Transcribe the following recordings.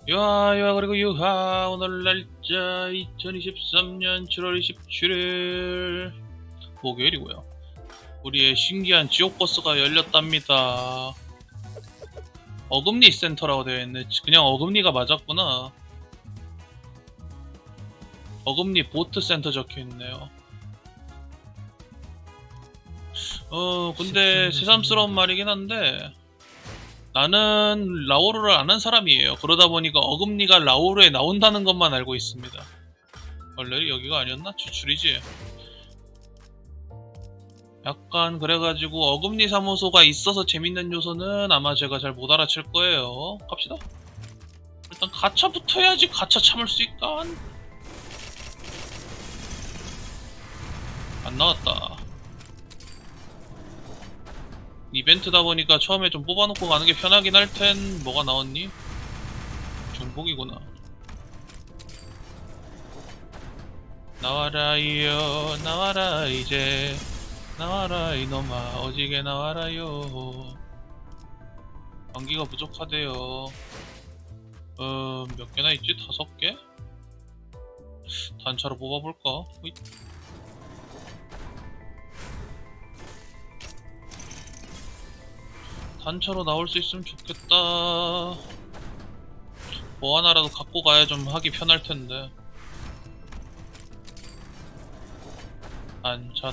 유하 그리고 유하 오늘 날짜 2023년 7월 27일 목요일이고요. 우리의 신기한 지옥 버스가 열렸답니다. 어금니 센터라고 되어 있네. 그냥 어금니가 맞았구나. 어금니 보트 센터 적혀 있네요. 근데 새삼스러운 말이긴 한데 나는 라오르를 아는 사람이에요. 그러다 보니까 어금니가 라오르에 나온다는 것만 알고 있습니다. 원래 여기가 아니었나? 추출이지. 약간 그래가지고 어금니 사무소가 있어서 재밌는 요소는 아마 제가 잘 못 알아챌 거예요. 갑시다. 일단 가차 붙어야지 가차 참을 수 있까? 안 나왔다. 이벤트다 보니까 처음에 좀 뽑아놓고 가는 게 편하긴 할 텐. 뭐가 나왔니? 중복이구나. 나와라요 나와라 이제 나와라 이놈아 오지게 나와라요. 연기가 부족하대요. 몇 개나 있지? 5개? 단차로 뽑아볼까? 으잇. 단차로 나올 수 있으면 좋겠다. 뭐 하나라도 갖고 가야 좀 하기 편할 텐데. 단차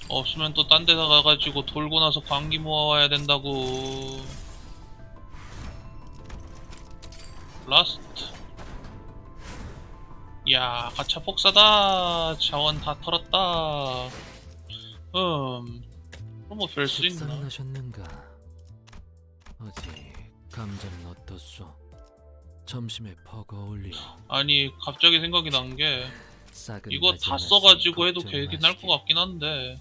없으면 또 딴 데다 가가지고 돌고 나서 광기 모아와야 된다고. 라스트. 야 가차 폭사다. 자원 다 털었다. 그럼 뭐 별 수 있나? 식사는 하셨는가? 어디 감자는 어떻소? 점심에 버거 올리오. 아니 갑자기 생각이 난 게 싹은 이거 나지 다 않았으니 써가지고 해도 걱정 계획이 날 것 마시게. 같긴 한데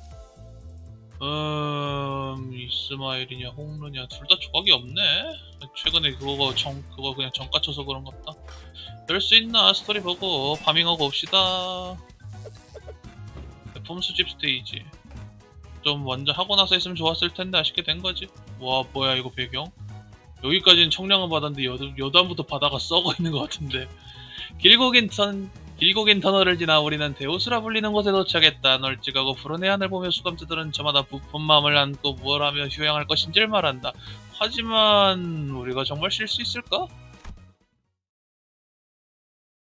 이스마일이냐 홍루냐 둘 다 조각이 없네. 최근에 그거 그냥 정가 쳐서 그런갑다. 별 수 있나? 스토리 보고 파밍하고 옵시다. 제품 수집 스테이지 좀 먼저 하고 나서 했으면 좋았을 텐데 아쉽게 된 거지. 와 뭐야 이거 배경? 여기까지는 청량은 바다인데 여단부터 바다가 썩어 있는 것 같은데. 길고 긴 터널을 지나 우리는 데우스라 불리는 곳에 도착했다. 널찍하고 푸른 해안을 보며 수감자들은 저마다 부푼 마음을 안고 무엇 하며 휴양할 것인지를 말한다. 하지만 우리가 정말 쉴 수 있을까?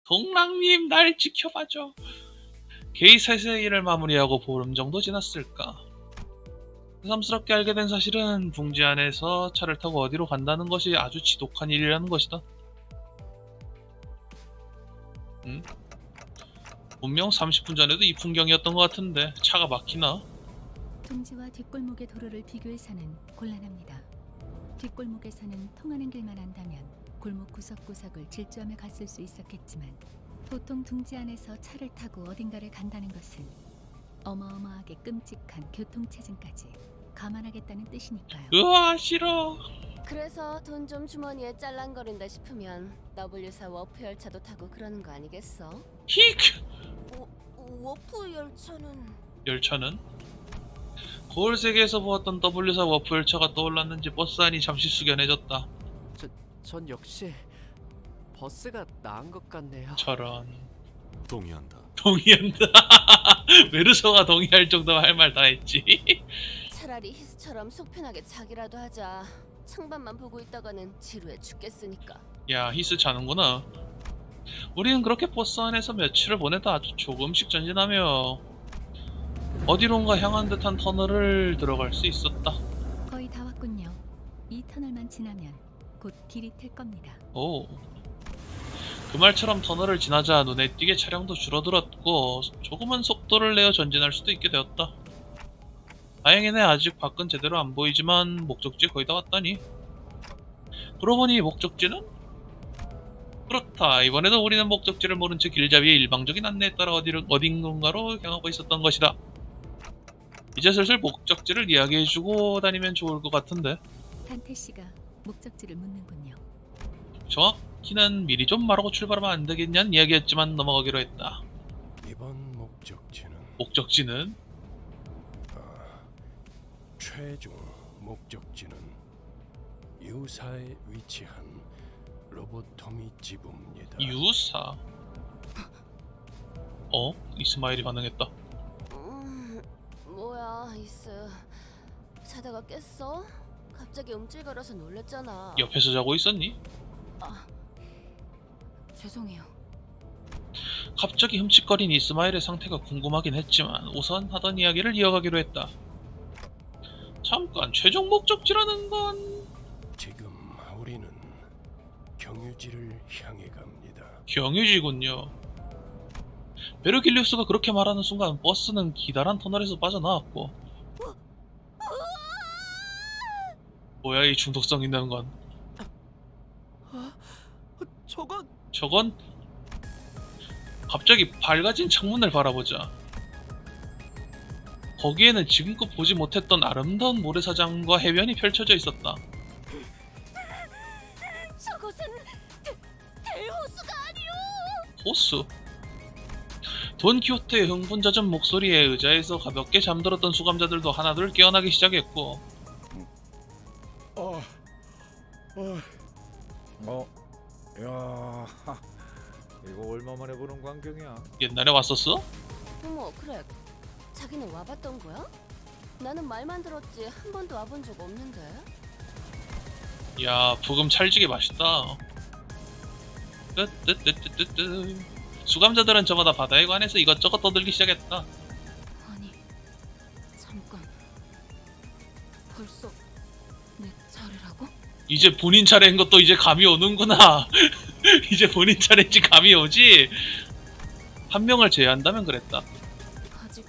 동랑님 날 지켜봐줘. 게이사스의 일을 마무리하고 보름 정도 지났을까? 새삼스럽게 알게 된 사실은 둥지 안에서 차를 타고 어디로 간다는 것이 아주 지독한 일이라는 것이다. 응? 분명 30분 전에도 이 풍경이었던 것 같은데 차가 막히나? 둥지와 뒷골목의 도로를 비교해서는 곤란합니다. 뒷골목에서는 통하는 길만 한다면 골목 구석구석을 질주하며 갔을 수 있었겠지만 보통 둥지 안에서 차를 타고 어딘가를 간다는 것은 어마어마하게 끔찍한 교통체증까지 감안하겠다는 뜻이니까요. 으아 싫어. 그래서 돈 좀 주머니에 짤랑거린다 싶으면 W4 워프 열차도 타고 그러는 거 아니겠어? 히 워프 열차는... 열차는? 거울 세계에서 보았던 W사 워프 열차가 떠올랐는지 버스 안이 잠시 숙연해졌다. 전 역시 버스가 나은 것 같네요. 저런. 동의한다. 동의한다. 메르소가 동의할 정도면 할 말 다 했지. 차라리 히스처럼 속편하게 자기라도 하자. 창밖만 보고 있다가는 지루해 죽겠으니까. 야 히스 자는구나. 우리는 그렇게 버스 안에서 며칠을 보내다 아주 조금씩 전진하며 어디론가 향한 듯한 터널을 들어갈 수 있었다. 거의 다 왔군요. 이 터널만 지나면 곧 길이 틀 겁니다. 오. 그 말처럼 터널을 지나자 눈에 띄게 차량도 줄어들었고 조금은 속도를 내어 전진할 수도 있게 되었다. 다행이네. 아직 밖은 제대로 안 보이지만 목적지에 거의 다 왔다니. 그러고 보니 목적지는? 그렇다. 이번에도 우리는 목적지를 모른 채 길잡이의 일방적인 안내에 따라 어딘가로 향하고 있었던 것이다. 이제 슬슬 목적지를 이야기해주고 다니면 좋을 것 같은데. 탄태 씨가 목적지를 묻는군요. 정확히는 미리 좀 말하고 출발하면 안 되겠냐는 이야기였지만 넘어가기로 했다. 이번 목적지는 목적지는? 최종 목적지는 유사에 위치한 로보토미 지부입니다. 유사. 이스마일이 반응했다. 뭐야 이스. 자다가 깼어? 갑자기 움찔거려서 놀랬잖아. 옆에서 자고 있었니? 죄송해요. 갑자기 흠칫거린 이스마일의 상태가 궁금하긴 했지만 우선 하던 이야기를 이어가기로 했다. 잠깐, 최종 목적지라는 건 지금 우리는 경유지를 향해 갑니다. 경유지군요. 베르길리우스가 그렇게 말하는 순간 버스는 기다란 터널에서 빠져나왔고, 뭐야 이 중독성 있는 건. 저건 갑자기 밝아진 창문을 바라보자. 거기에는 지금껏 보지 못했던 아름다운 모래사장과 해변이 펼쳐져 있었다. 저곳은 대호수가 아니오. 호수. 돈키호테의 흥분젖은 목소리에 의자에서 가볍게 잠들었던 수감자들도 하나둘 깨어나기 시작했고, 야, 이거 얼마만에 보는 광경이야? 옛날에 왔었어? 어머 그래. 자기는 와봤던 거야? 나는 말만 들었지 한 번도 와본 적 없는데. 야, 부금 찰지게 맛있다. 뜨뜨뜨뜨뜨뜨. 수감자들은 저마다 바다에 관해서 이것저것 떠들기 시작했다. 아니 잠깐. 벌써 내 차례라고? 이제 본인 차례인 것도 이제 감이 오는구나. 이제 본인 차례인지 감이 오지. 한 명을 제외한다면 그랬다. 아직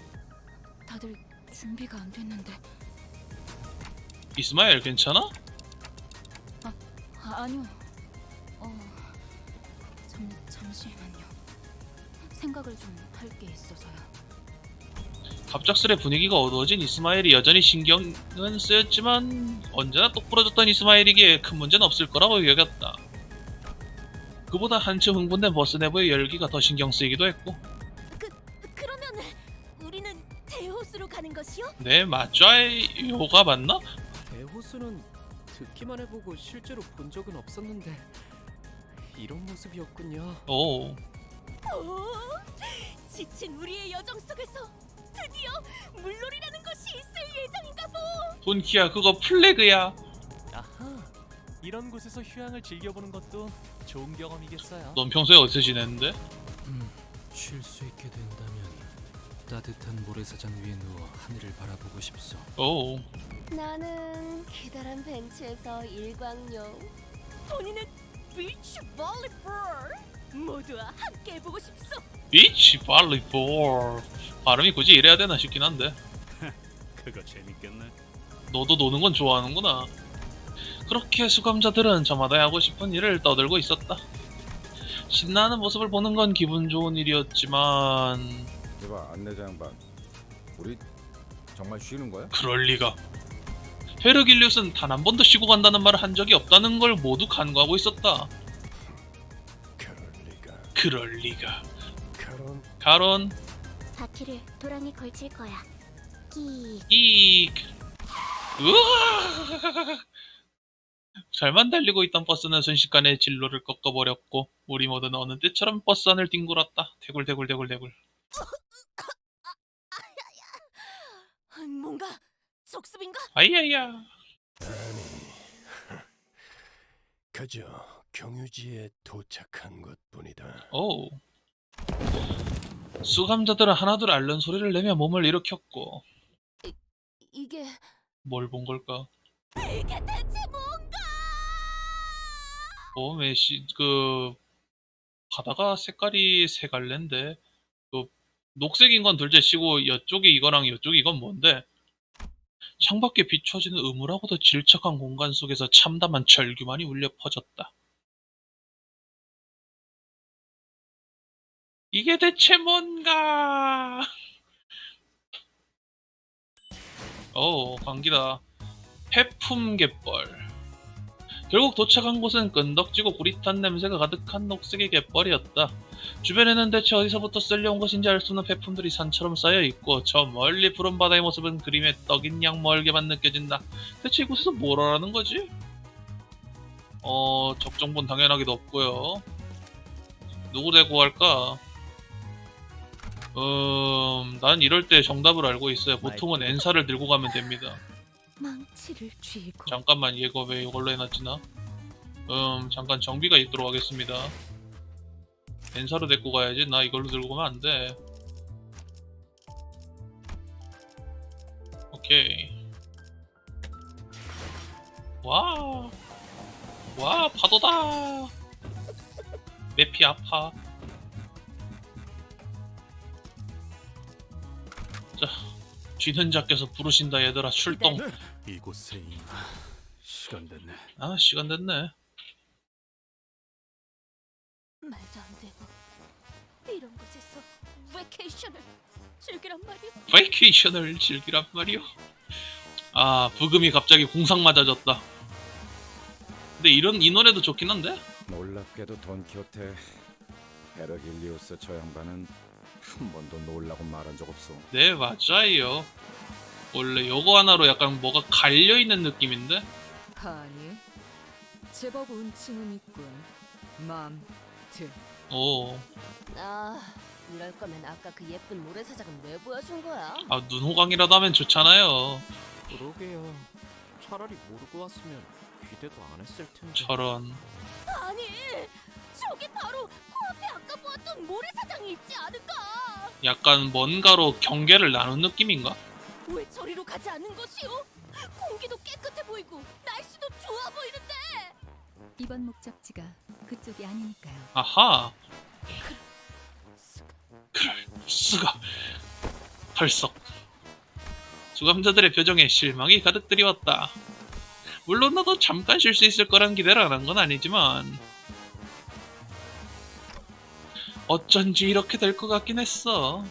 다들 준비가 안 됐는데. 이스마일 괜찮아? 아니요. 잠시만요. 생각을 좀 할 게 있어서요. 갑작스레 분위기가 어두워진 이스마일이 여전히 신경은 쓰였지만 언제나 똑부러졌던 이스마일이기에 큰 문제는 없을 거라고 여겼다. 그보다 한층 흥분된 버스 내부의 열기가 더 신경 쓰이기도 했고. 그러면 우리는 대호수로 가는 것이요? 네, 맞죠요가 맞나? 대호수는 듣기만 해보고 실제로 본 적은 없었는데 이런 모습이었군요. 오, 오, 지친 우리의 여정 속에서 드디어 물놀이라는 것이 있을 예정인가 보. 돈키야 그거 플래그야. 아하, 이런 곳에서 휴양을 즐겨보는 것도 좋은 경험이겠어요. 넌 평소에 어디서 지냈는데? 쉴 수 있게 된다면 따뜻한 모래사장 위에 누워 하늘을 바라보고 싶소. 오, 나는 기다란 벤치에서 일광욕. 본인은 비치 볼리볼. 모두와 함께 해보고 싶소. 비치 발리볼. 발음이 굳이 이래야 되나 싶긴 한데. 그거 재밌겠네. 너도 노는 건 좋아하는구나. 그렇게 수감자들은 저마다 하고 싶은 일을 떠들고 있었다. 신나는 모습을 보는 건 기분 좋은 일이었지만 이봐, 안내자 양반. 우리 정말 쉬는 거야? 그럴 리가. 베르길리우스는 단 한 번도 쉬고 간다는 말을 한 적이 없다는 걸 모두 간과하고 있었다. 그럴 리가. 가론. 바퀴를 도랑에 걸칠 거야. 끼. 익. 우와. 잘만 달리고 있던 버스는 순식간에 진로를 꺾어버렸고 우리 모두는 어느 때처럼 버스 안을 뒹굴었다. 대굴대굴대굴대굴. 뭔가 적습인가? 아이야야. 아니, 그저 경유지에 도착한 것뿐이다. 오. 수감자들은 하나둘 앓는 소리를 내며 몸을 일으켰고 이게 뭘 본 걸까? 이게 대체 뭔가? 메시 바다가 색깔이 세 갈래인데 녹색인 건 둘째 치고 이쪽이 이거랑 이쪽이 이건 뭔데? 창밖에 비춰지는 음울하고도 질척한 공간 속에서 참담한 절규만이 울려 퍼졌다. 이게 대체 뭔가? 광기다. 해품갯벌. 결국 도착한 곳은 끈덕지고 구릿한 냄새가 가득한 녹색의 갯벌이었다. 주변에는 대체 어디서부터 쓸려온 것인지 알 수 없는 폐품들이 산처럼 쌓여있고 저 멀리 푸른 바다의 모습은 그림의 떡인 양 멀게만 느껴진다. 대체 이곳에서 뭘 하라는 거지? 적정본 당연하게 넣었고요. 누구 대고 할까? 난 이럴 때 정답을 알고 있어요. 보통은 엔사를 들고 가면 됩니다. 망치를 쥐고 잠깐만, 얘가 왜 이걸로 해놨지나? 잠깐 정비가 있도록 하겠습니다. 엔사로 데리고 가야지. 나 이걸로 들고 가면 안 돼. 오케이. 와, 파도다. 맵이 아파. 자, 쥐는 자께서 부르신다 얘들아. 출동. 이곳에 시간 됐네. 아, 시간 됐네. 말도 안 되고 이런 곳에서 베케이션을 즐기란 말이오. 베이케이션을 즐기란 말이오. 아, 부금이 갑자기 공상 맞아졌다. 근데 이 노래도 좋긴 한데? 놀랍게도 돈키호테 베르길리우스 저 양반은 한 번도 놀라고 말한 적 없어. 네, 맞아요. 원래 요거 하나로 약간 뭐가 갈려있는 느낌인데? 아니, 제법 운치는 있군. 맘트. 오. 아, 이럴 거면 아까 그 예쁜 모래사장은 왜 보여준 거야? 아, 눈호강이라도 하면 좋잖아요. 그러게요. 차라리 모르고 왔으면 기대도 안 했을 텐데. 저런. 아니, 저기 바로 코앞에 아까 보았던 모래사장이 있지 않을까? 약간 뭔가로 경계를 나눈 느낌인가? 왜 저리로 가지 않는 것이오? 공기도 깨끗해 보이고 날씨도 좋아 보이는데. 이번 목적지가 그쪽이 아니니까요. 아하. 그럴 수가. 헐썩. 수감자들의 표정에 실망이 가득 들이웠다. 물론 나도 잠깐 쉴 수 있을 거란 기대를 안 한 건 아니지만 어쩐지 이렇게 될 것 같긴 했어.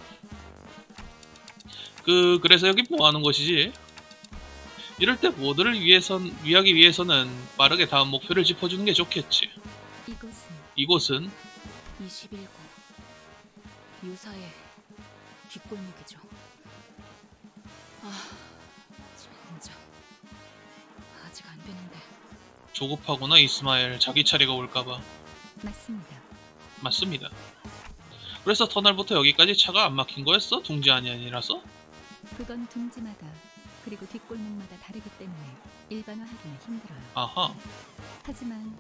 그래서 여기 뭐 하는 곳이지? 이럴 때 모두를 위하기 위해서는 빠르게 다음 목표를 짚어주는 게 좋겠지. 이곳은 21구. 유사의 뒷골목이죠. 아, 진짜 아직 안 되는데. 조급하구나 이스마엘. 자기 차례가 올까봐. 맞습니다. 맞습니다. 그래서 터널부터 여기까지 차가 안 막힌 거였어? 둥지 아니라서? 그건 둥지마다 그리고 뒷골목마다 다르기 때문에 일반화하기는 힘들어요. 아하. 하지만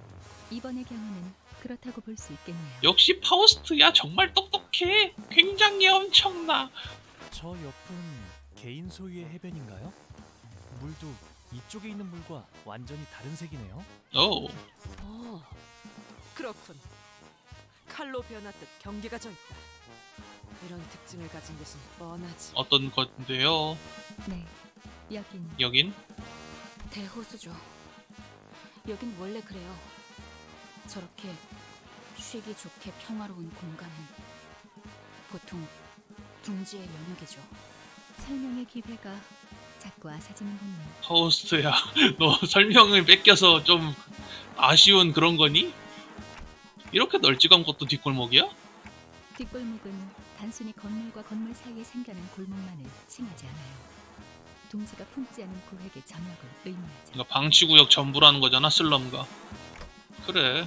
이번의 경우는 그렇다고 볼 수 있겠네요. 역시 파우스트야. 정말 똑똑해. 굉장히 엄청나. 저 옆은 개인 소유의 해변인가요? 물도 이쪽에 있는 물과 완전히 다른 색이네요. 오. 그렇군. 칼로 변화듯 경계가 져 있다. 이런 특징을 가진 곳은 뻔하지. 어떤 건데요? 네, 여긴? 대호수죠. 여긴 원래 그래요. 저렇게 쉬기 좋게 평화로운 공간은 보통 둥지의 영역이죠. 설명의 기회가 자꾸 아사지는군요. 파우스트야. 너 설명을 뺏겨서 좀 아쉬운 그런 거니? 이렇게 널찍한 곳도 뒷골목이야? 뒷골목은 단순히 건물과 건물 사이에 생겨난 골목만을 칭하지 않아요. 둥지가 품지 않은 구획의 전역을 의미하죠. 그러니까 방치구역 전부라는 거잖아, 슬럼가. 그래.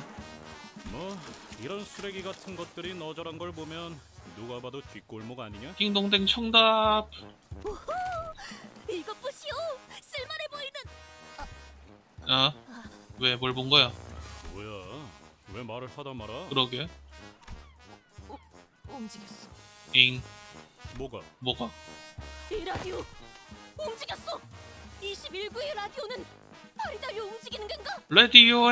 뭐 이런 쓰레기 같은 것들이 너저런 걸 보면 누가 봐도 뒷골목 아니냐? 띵동댕 정답. 이것 보시오. 쓸만해 보이는. 아, 왜 뭘 본 거야? 뭐야? 왜 말을 하다 말아? 그러게. 움직였어. 잉. 뭐가? 이 라디오 움직였어. 21구의 라디오는 발이 달려 움직이는 건가? 라디오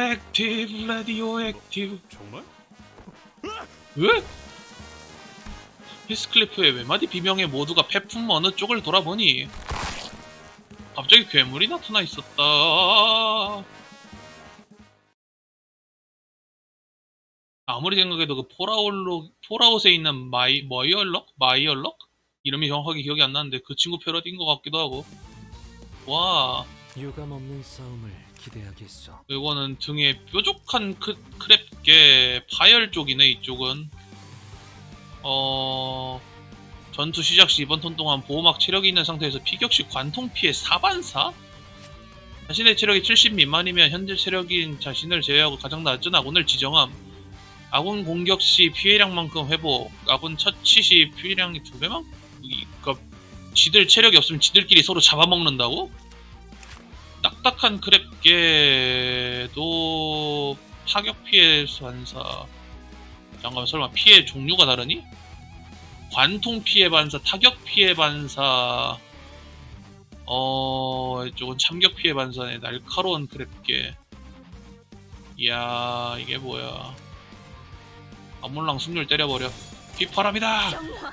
액티브. 정말? 왜? 히스클리프의 외마디 비명에 모두가 패품 어느 쪽을 돌아보니 갑자기 괴물이 나타나 있었다. 아무리 생각해도 그 폴아웃에 있는 마이얼럭? 이름이 정확하게 기억이 안 나는데 그 친구 패러디인 것 같기도 하고. 와, 유감 없는 싸움을 기대하겠어. 이거는 등에 뾰족한 크랩게 파열 쪽이네. 이쪽은 전투 시작 시 이번 턴 동안 보호막 체력이 있는 상태에서 피격 시 관통 피해 4반사? 자신의 체력이 70 미만이면 현재 체력인 자신을 제외하고 가장 낮은 아군을 지정함. 아군 공격 시 피해량만큼 회복. 아군 처치 시 피해량이 2배만? 그니까 지들 체력이 없으면 지들끼리 서로 잡아먹는다고? 딱딱한 그랩계도 파격 피해 반사. 잠깐만, 설마 피해 종류가 다르니? 관통 피해 반사, 타격 피해 반사. 이쪽은 참격 피해 반사네. 날카로운 그랩계. 이야, 이게 뭐야. 아몰랑 승률 때려버려. 휘파람이다! 정화.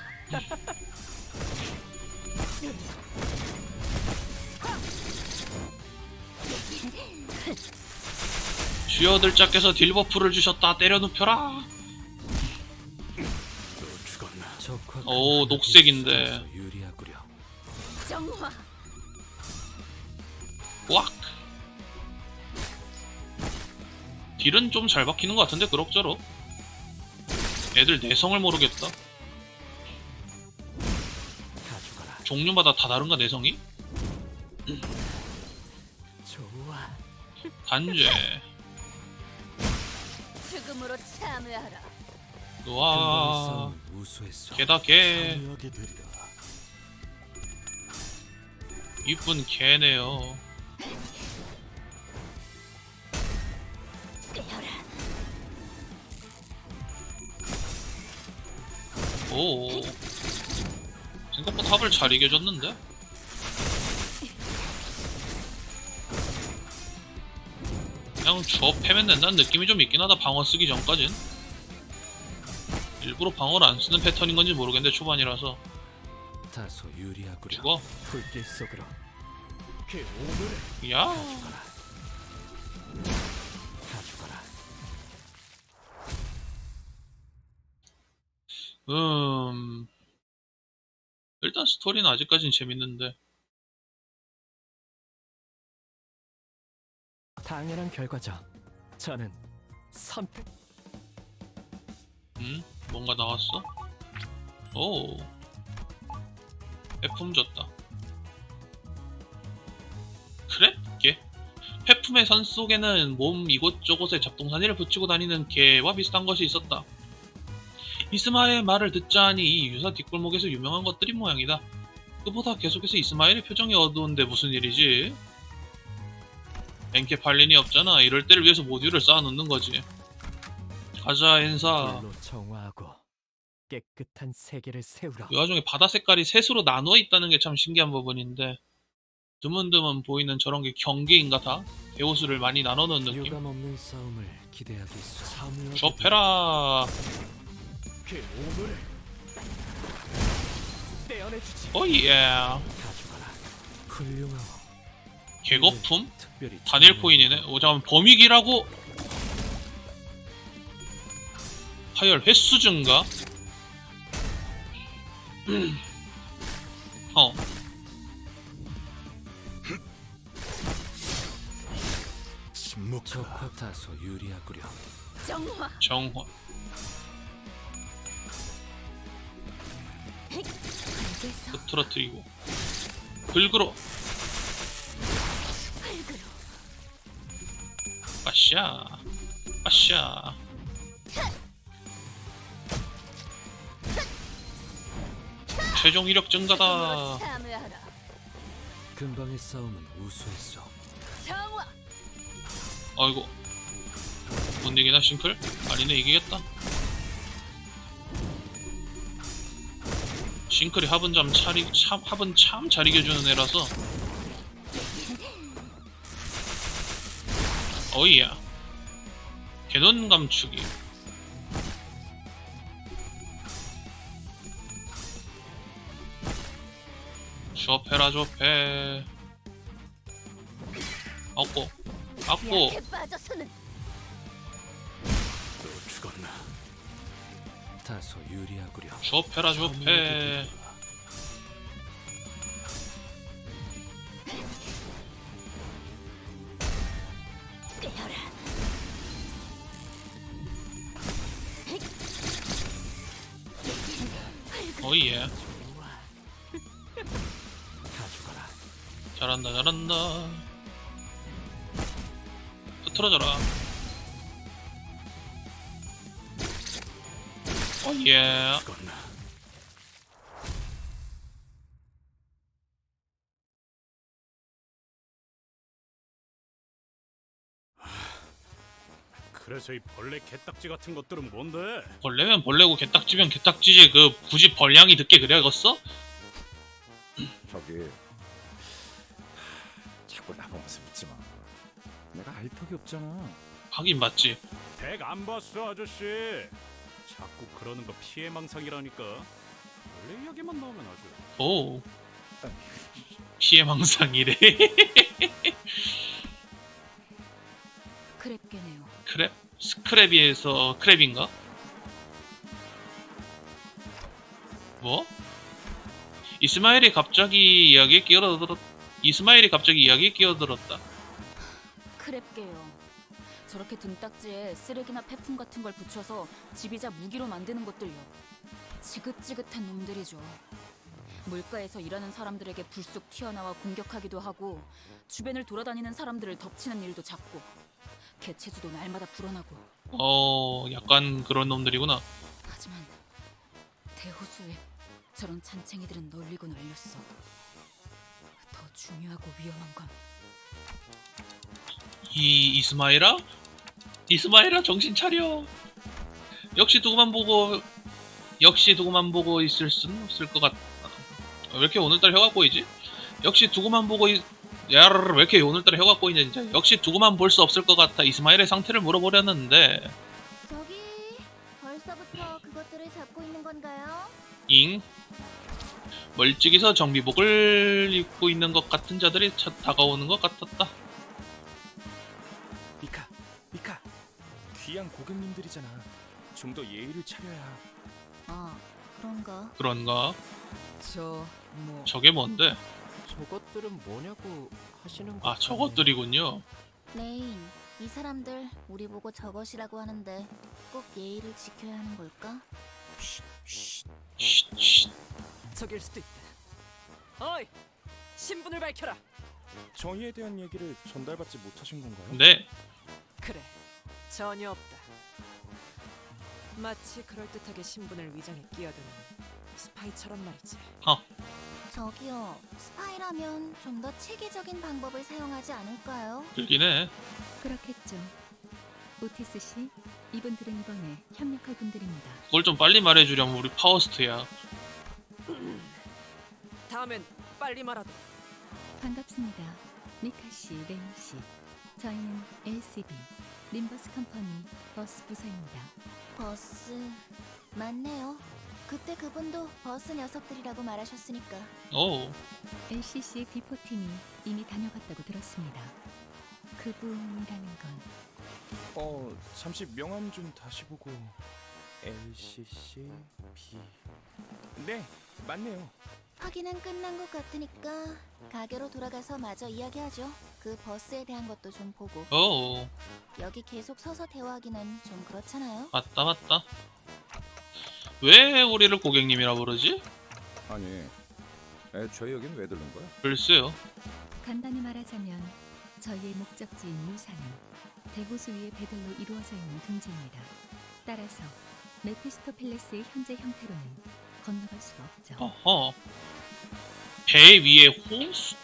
쥐어들 짝께서 딜버프를 주셨다. 때려 눕혀라. 오, 녹색인데. 유리하구려. 정화. 꽉! 딜은 좀 잘 박히는 것 같은데, 그럭저럭. 애들 내성을 모르겠다. 종류마다 다 다른가, 내성이? 좋아. 단죄. 죽음으로 참여하라. 와, 우수했어. 개다 개. 참여하게 되리라. 이쁜 개네요. 오, 생각보다 합을 잘 이겨줬는데? 그냥 조합 패면 된다는 느낌이 좀 있긴 하다. 방어 쓰기 전까진. 일부러 방어를 안 쓰는 패턴인 건지 모르겠는데 초반이라서. 다소 유리하구려. 죽어. 불길 속으로 그 오늘의 야. 다 죽어라. 일단 스토리는 아직까진 재밌는데. 당연한 결과죠. 저는 선택. 뭔가 나왔어? 오. 폐품 줬다. 그래? 개? 폐품의 선 속에는 몸 이곳저곳에 잡동사니를 붙이고 다니는 개와 비슷한 것이 있었다. 이스마엘의 말을 듣자니 이 유사 뒷골목에서 유명한 것들이 모양이다. 그보다 계속해서 이스마엘의 표정이 어두운데 무슨 일이지? 엔케팔린이 없잖아. 이럴 때를 위해서 모듈을 쌓아놓는 거지. 가자, 엔사. 불로 정화하고 깨끗한 세계를 세우라. 이 와중에 바다 색깔이 셋으로 나누어 있다는 게 참 신기한 부분인데, 드문드문 보이는 저런 게 경계인가 다? 대호수를 많이 나눠 놓은 느낌. 유감 없는 싸움을 기대하겠소. 참여하게 좁해라. 그 오늘의 떼어내주지. 오예. 다 죽어라. 훌륭하고. 개거품? 특별히 단일 포인이네. 오, 잠깐만, 범위기라고? 파열 횟수 증가? 적화 다소 유리하구려. 정화. 정화. 알겠어. 흐트러뜨리고. 긁으러. 흙으로. 빠샤. 빠샤. 최종 이력 증가다. 참여하라. 금방의 싸움은 우수했어. 정화. 아이고. 못 이기나 싱클? 아니네, 이기겠다. 싱클이 합은 참 잘 이겨주는 애라서. 어이야. 개눈 감추기. 좁해라 좁해. 아꼬 아꼬. 약해 빠져서는 또 죽었나. 다소 유리하구려. 좁해라 좁해. 깨어라. 어이예. 다 죽어라. 잘한다 잘한다. 틀어져라. 예. 죽었나? 그래서 이 벌레 개딱지 같은 것들은 뭔데? 벌레면 벌레고 개딱지면 개딱지지. 그 굳이 벌량이 듣게 그래야겠어? 저기 자꾸 나보면서 믿지 마. 내가 알 턱이 없잖아. 하긴 맞지. 백 안 봤어 아저씨. 자꾸 그러는 거 피해망상이라니까. 벌레 이야기만 나오면 아주. 오. 피해망상이래. 크랩게네요. 크랩? 스크랩이에서 크랩인가? 뭐? 이스마일이 갑자기 이야기에 끼어들었다. 크랩게요. 저렇게 등딱지에 쓰레기나 폐품 같은 걸 붙여서 집이자 무기로 만드는 것들요. 지긋지긋한 놈들이죠. 물가에서 일하는 사람들에게 불쑥 튀어나와 공격하기도 하고 주변을 돌아다니는 사람들을 덮치는 일도 잦고 개체수도 날마다 불어나고. 약간 그런 놈들이구나. 하지만 대호수에 저런 잔챙이들은 널리고 널렸어. 더 중요하고 위험한 건 이스마일아? 이스마일아 정신 차려. 역시 두고만 보고 있을 순 없을 것 같다. 왜 이렇게 오늘따라 혀가 꼬이지? 역시 두고만 보고 야르르 왜 이렇게 오늘따라 혀가 꼬이냐 진짜. 역시 두고만 볼 수 없을 것 같아. 이스마일의 상태를 물어보려는데. 저기 벌써부터 그것들을 잡고 있는 건가요? 잉? 멀찍이서 정비복을 입고 있는 것 같은 자들이 다가오는 것 같았다. 미카, 귀한 고객님들이잖아. 좀 더 예의를 차려야. 아, 그런가? 그런가? 뭐 저게 뭔데? 저것들은 뭐냐고 하시는 거. 아, 저것들이군요. 레인, 이 사람들 우리 보고 저것이라고 하는데 꼭 예의를 지켜야 하는 걸까? 쉿. 적일 수도 있다. 어이, 신분을 밝혀라. 정의에 대한 얘기를 전달받지 못하신 건가요? 네. 그래, 전혀 없다. 마치 그럴듯하게 신분을 위장해 끼어드는 스파이처럼 말이지. 저기요, 스파이라면 좀 더 체계적인 방법을 사용하지 않을까요? 그러긴 해. 그렇겠죠. 오티스 씨, 이분들은 이번에 협력할 분들입니다. 그걸 좀 빨리 말해주려면 우리 파워스트야. 다음엔 빨리 말하도록. 반갑습니다. 미카 씨, 레인 씨. 저희는 LCB, 림버스 컴퍼니 버스 부서입니다. 버스 맞네요. 그때 그분도 버스 녀석들이라고 말하셨으니까. 오. LCC B4팀이 이미 다녀갔다고 들었습니다. 그분이라는 건 잠시 명함 좀 다시 보고. LCC B. 네, 맞네요. 확인은 끝난 것 같으니까 가게로 돌아가서 마저 이야기하죠. 그 버스에 대한 것도 좀 보고. 오. 여기 계속 서서 대화하기는 좀 그렇잖아요. 맞다. 왜 우리를 고객님이라 부르지? 아니, 애초에 여긴 왜 들른 거야? 글쎄요. 간단히 말하자면 저희의 목적지인 무사는 대호수 위의 배들로 이루어져 있는 둥지입니다. 따라서 메피스토펠레스의 현재 형태로는 건너갈 수가 없죠. 어허. 배 위에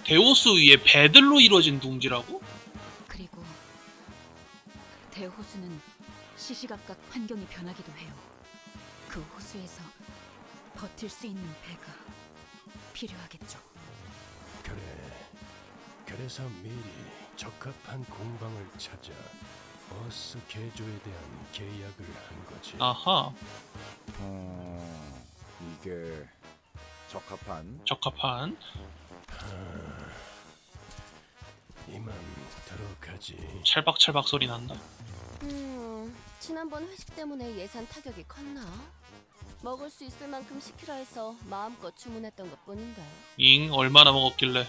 대호수 위에 배들로 이루어진 둥지라고? 그리고 대호수는 시시각각 환경이 변하기도 해요. 그 호수에서 버틸 수 있는 배가 필요하겠죠. 그래서 미리 적합한 공방을 찾아 버스 개조에 대한 계약을 한 거지. 아하. 이게 적합한? 이만 들어가지. 찰박찰박 소리 난다. 지난번 회식 때문에 예산 타격이 컸나? 먹을 수 있을 만큼 시키라 해서 마음껏 주문했던 것뿐인데. 잉, 얼마나 먹었길래.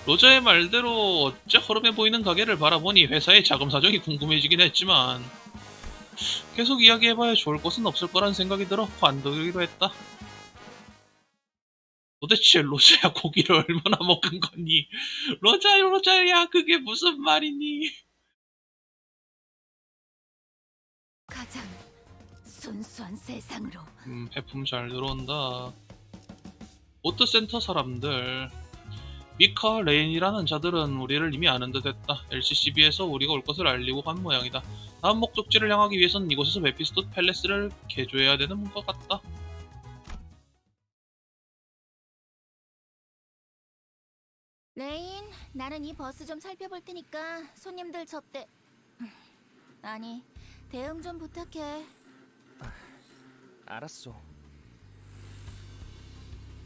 로저의 말대로 어째 허름해 보이는 가게를 바라보니 회사의 자금 사정이 궁금해지긴 했지만 계속 이야기해봐야 좋을 것은 없을 거란 생각이 들어 관두기로 했다. 도대체 로저야 고기를 얼마나 먹은 거니? 로저야 그게 무슨 말이니? 가장 순수한 세상으로. 배품 잘 들어온다. 보트센터 사람들. 미카, 레인이라는 자들은 우리를 이미 아는 듯 했다. LCCB에서 우리가 올 것을 알리고 간 모양이다. 다음 목적지를 향하기 위해선 이곳에서 메피스토 팰레스를 개조해야 되는 것 같다. 레인, 나는 이 버스 좀 살펴볼 테니까 손님들 접대. 아니, 대응 좀 부탁해. 알았어.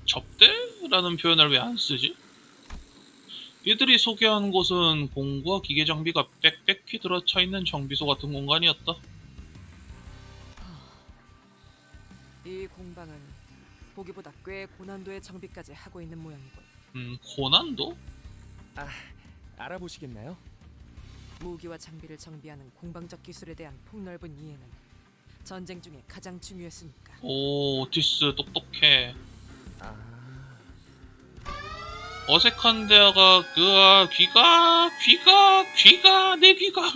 접대라는 표현을 왜 안 쓰지? 이들이 소개한 곳은 공구와 기계 장비가 빽빽히 들어차 있는 정비소 같은 공간이었다. 이 공방은 보기보다 꽤 고난도의 정비까지 하고 있는 모양이군. 고난도? 알아보시겠나요? 무기와 장비를 정비하는 공방적 기술에 대한 폭넓은 이해는 전쟁 중에 가장 중요했으니까. 오, 오티스 똑똑해. 아, 어색한 대화가 귀가 내 귀가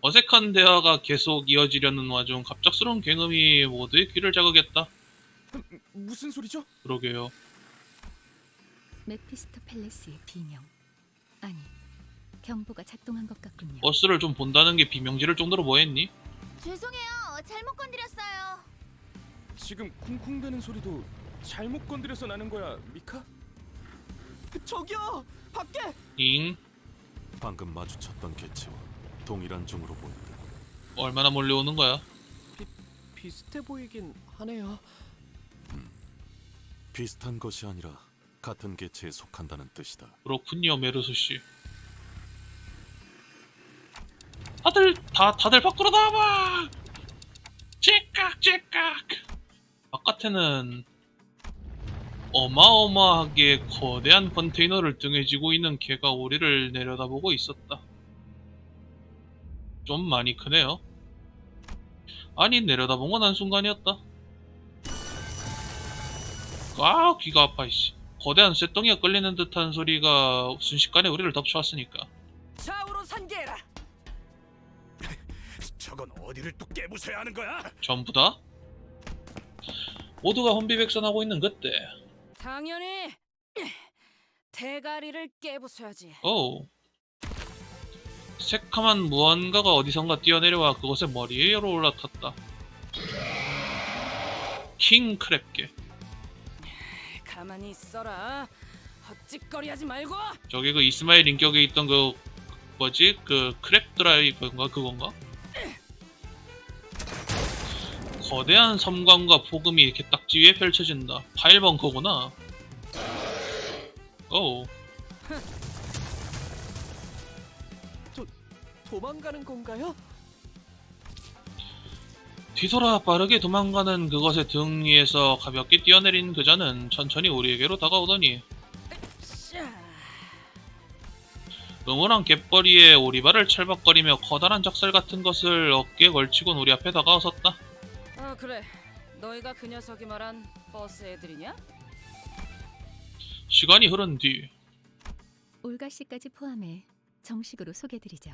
어색한 대화가 계속 이어지려는 와중 갑작스러운 굉음이 모두의 귀를 자극했다. 무슨 소리죠? 그러게요. 메피스토 팰레스의 비명. 아니, 경보가 작동한 것 같군요. 버스를 좀 본다는 게 비명지를 정도로 뭐했니? 죄송해요. 잘못 건드렸어요. 지금 쿵쿵대는 소리도 잘못 건드려서 나는 거야, 미카? 저기요! 밖에! 잉? 방금 마주쳤던 개체와 동일한 종으로 보인다. 얼마나 몰려오는 거야? 비슷해 보이긴 하네요. 비슷한 것이 아니라 같은 개체에 속한다는 뜻이다. 그렇군요, 메르소 씨. 다들 밖으로 나와봐! 째깍! 바깥에는 어마어마하게 거대한 컨테이너를 등에 지고 있는 개가 우리를 내려다보고 있었다. 좀 많이 크네요. 아니, 내려다본 건 한순간이었다. 아, 귀가 아파, 이씨. 거대한 쇳덩이가 끌리는 듯한 소리가 순식간에 우리를 덮쳐왔으니까. 좌우로 산계해라. 저건 어디를 또 깨부숴야 하는 거야? 전부 다? 모두가 혼비백산하고 있는 그때. 당연히 대가리를 깨부숴야지. 오. 새카만 무언가가 어디선가 뛰어내려와 그것의 머리 위로 올라탔다. 킹 크랩게. 가만히 있어라. 헛짓거리하지 말고. 저게 그 이스마일 인격에 있던 그 뭐지? 그 크랩 드라이버인가 그건가? 거대한 섬광과 폭음이 이렇게 딱지 위에 펼쳐진다. 파일 벙커구나. 오. 도망가는 건가요? 뒤돌아 빠르게 도망가는 그것의 등 위에서 가볍게 뛰어내린 그자는 천천히 우리에게로 다가오더니 응원한 갯벌이에 오리발을 철벅거리며 커다란 작살 같은 것을 어깨에 걸치곤 우리 앞에 다가왔었다. 아 그래. 너희가 그 녀석이 말한 버스 애들이냐? 시간이 흐른 뒤 올가 씨까지 포함해 정식으로 소개드리죠.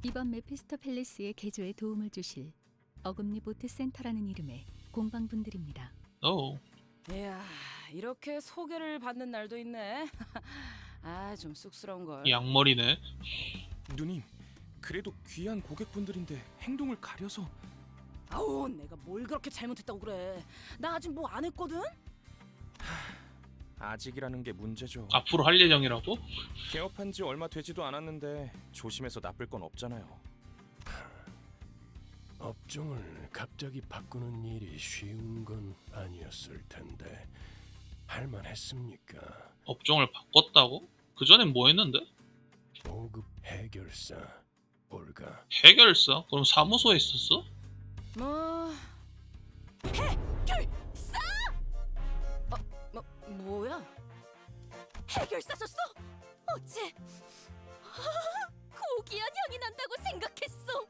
이번 메피스토 팰리스의 개조에 도움을 주실 어금니 보트 센터라는 이름의 공방분들입니다. 오. 이야, 이렇게 소개를 받는 날도 있네. 아, 좀 쑥스러운걸. 양머리네. 누님, 그래도 귀한 고객분들인데 행동을 가려서. 아우, 내가 뭘 그렇게 잘못했다고 그래. 나 아직 뭐 안 했거든? 아직이라는 게 문제죠. 앞으로 할 예정이라고? 개업한 지 얼마 되지도 않았는데 조심해서 나쁠 건 없잖아요. 업종을 갑자기 바꾸는 일이 쉬운 건 아니었을 텐데 할만했습니까? 업종을 바꿨다고? 그전엔 뭐 했는데? 5급 해결사 올가. 해결사? 그럼 사무소에 있었어? 뭐... 해결사! 뭐야? 해결사셨어? 어째 고귀한 향이 난다고 생각했어.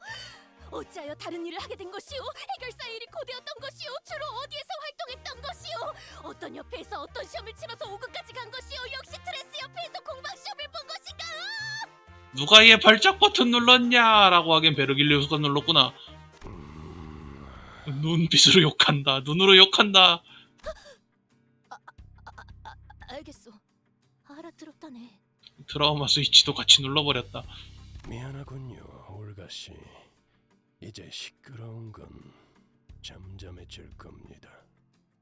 어찌하여 다른 일을 하게 된 것이오? 해결사의 일이 고되었던 것이오? 주로 어디에서 활동했던 것이오? 어떤 협회에서 어떤 시험을 치러서 5급까지 간 것이오? 역시 트레스 협회에서 공방 시험을 본 것인가? 누가 얘 발작 버튼 눌렀냐? 라고 하기엔 베르길리우스가 눌렀구나. 눈빛으로 욕한다. 눈으로 욕한다. 알겠어. 알아들었다네. 트라우마 스위치도 같이 눌러버렸다. 미안하군요, 올가 씨. 이제 시끄러운 건 잠잠해질 겁니다.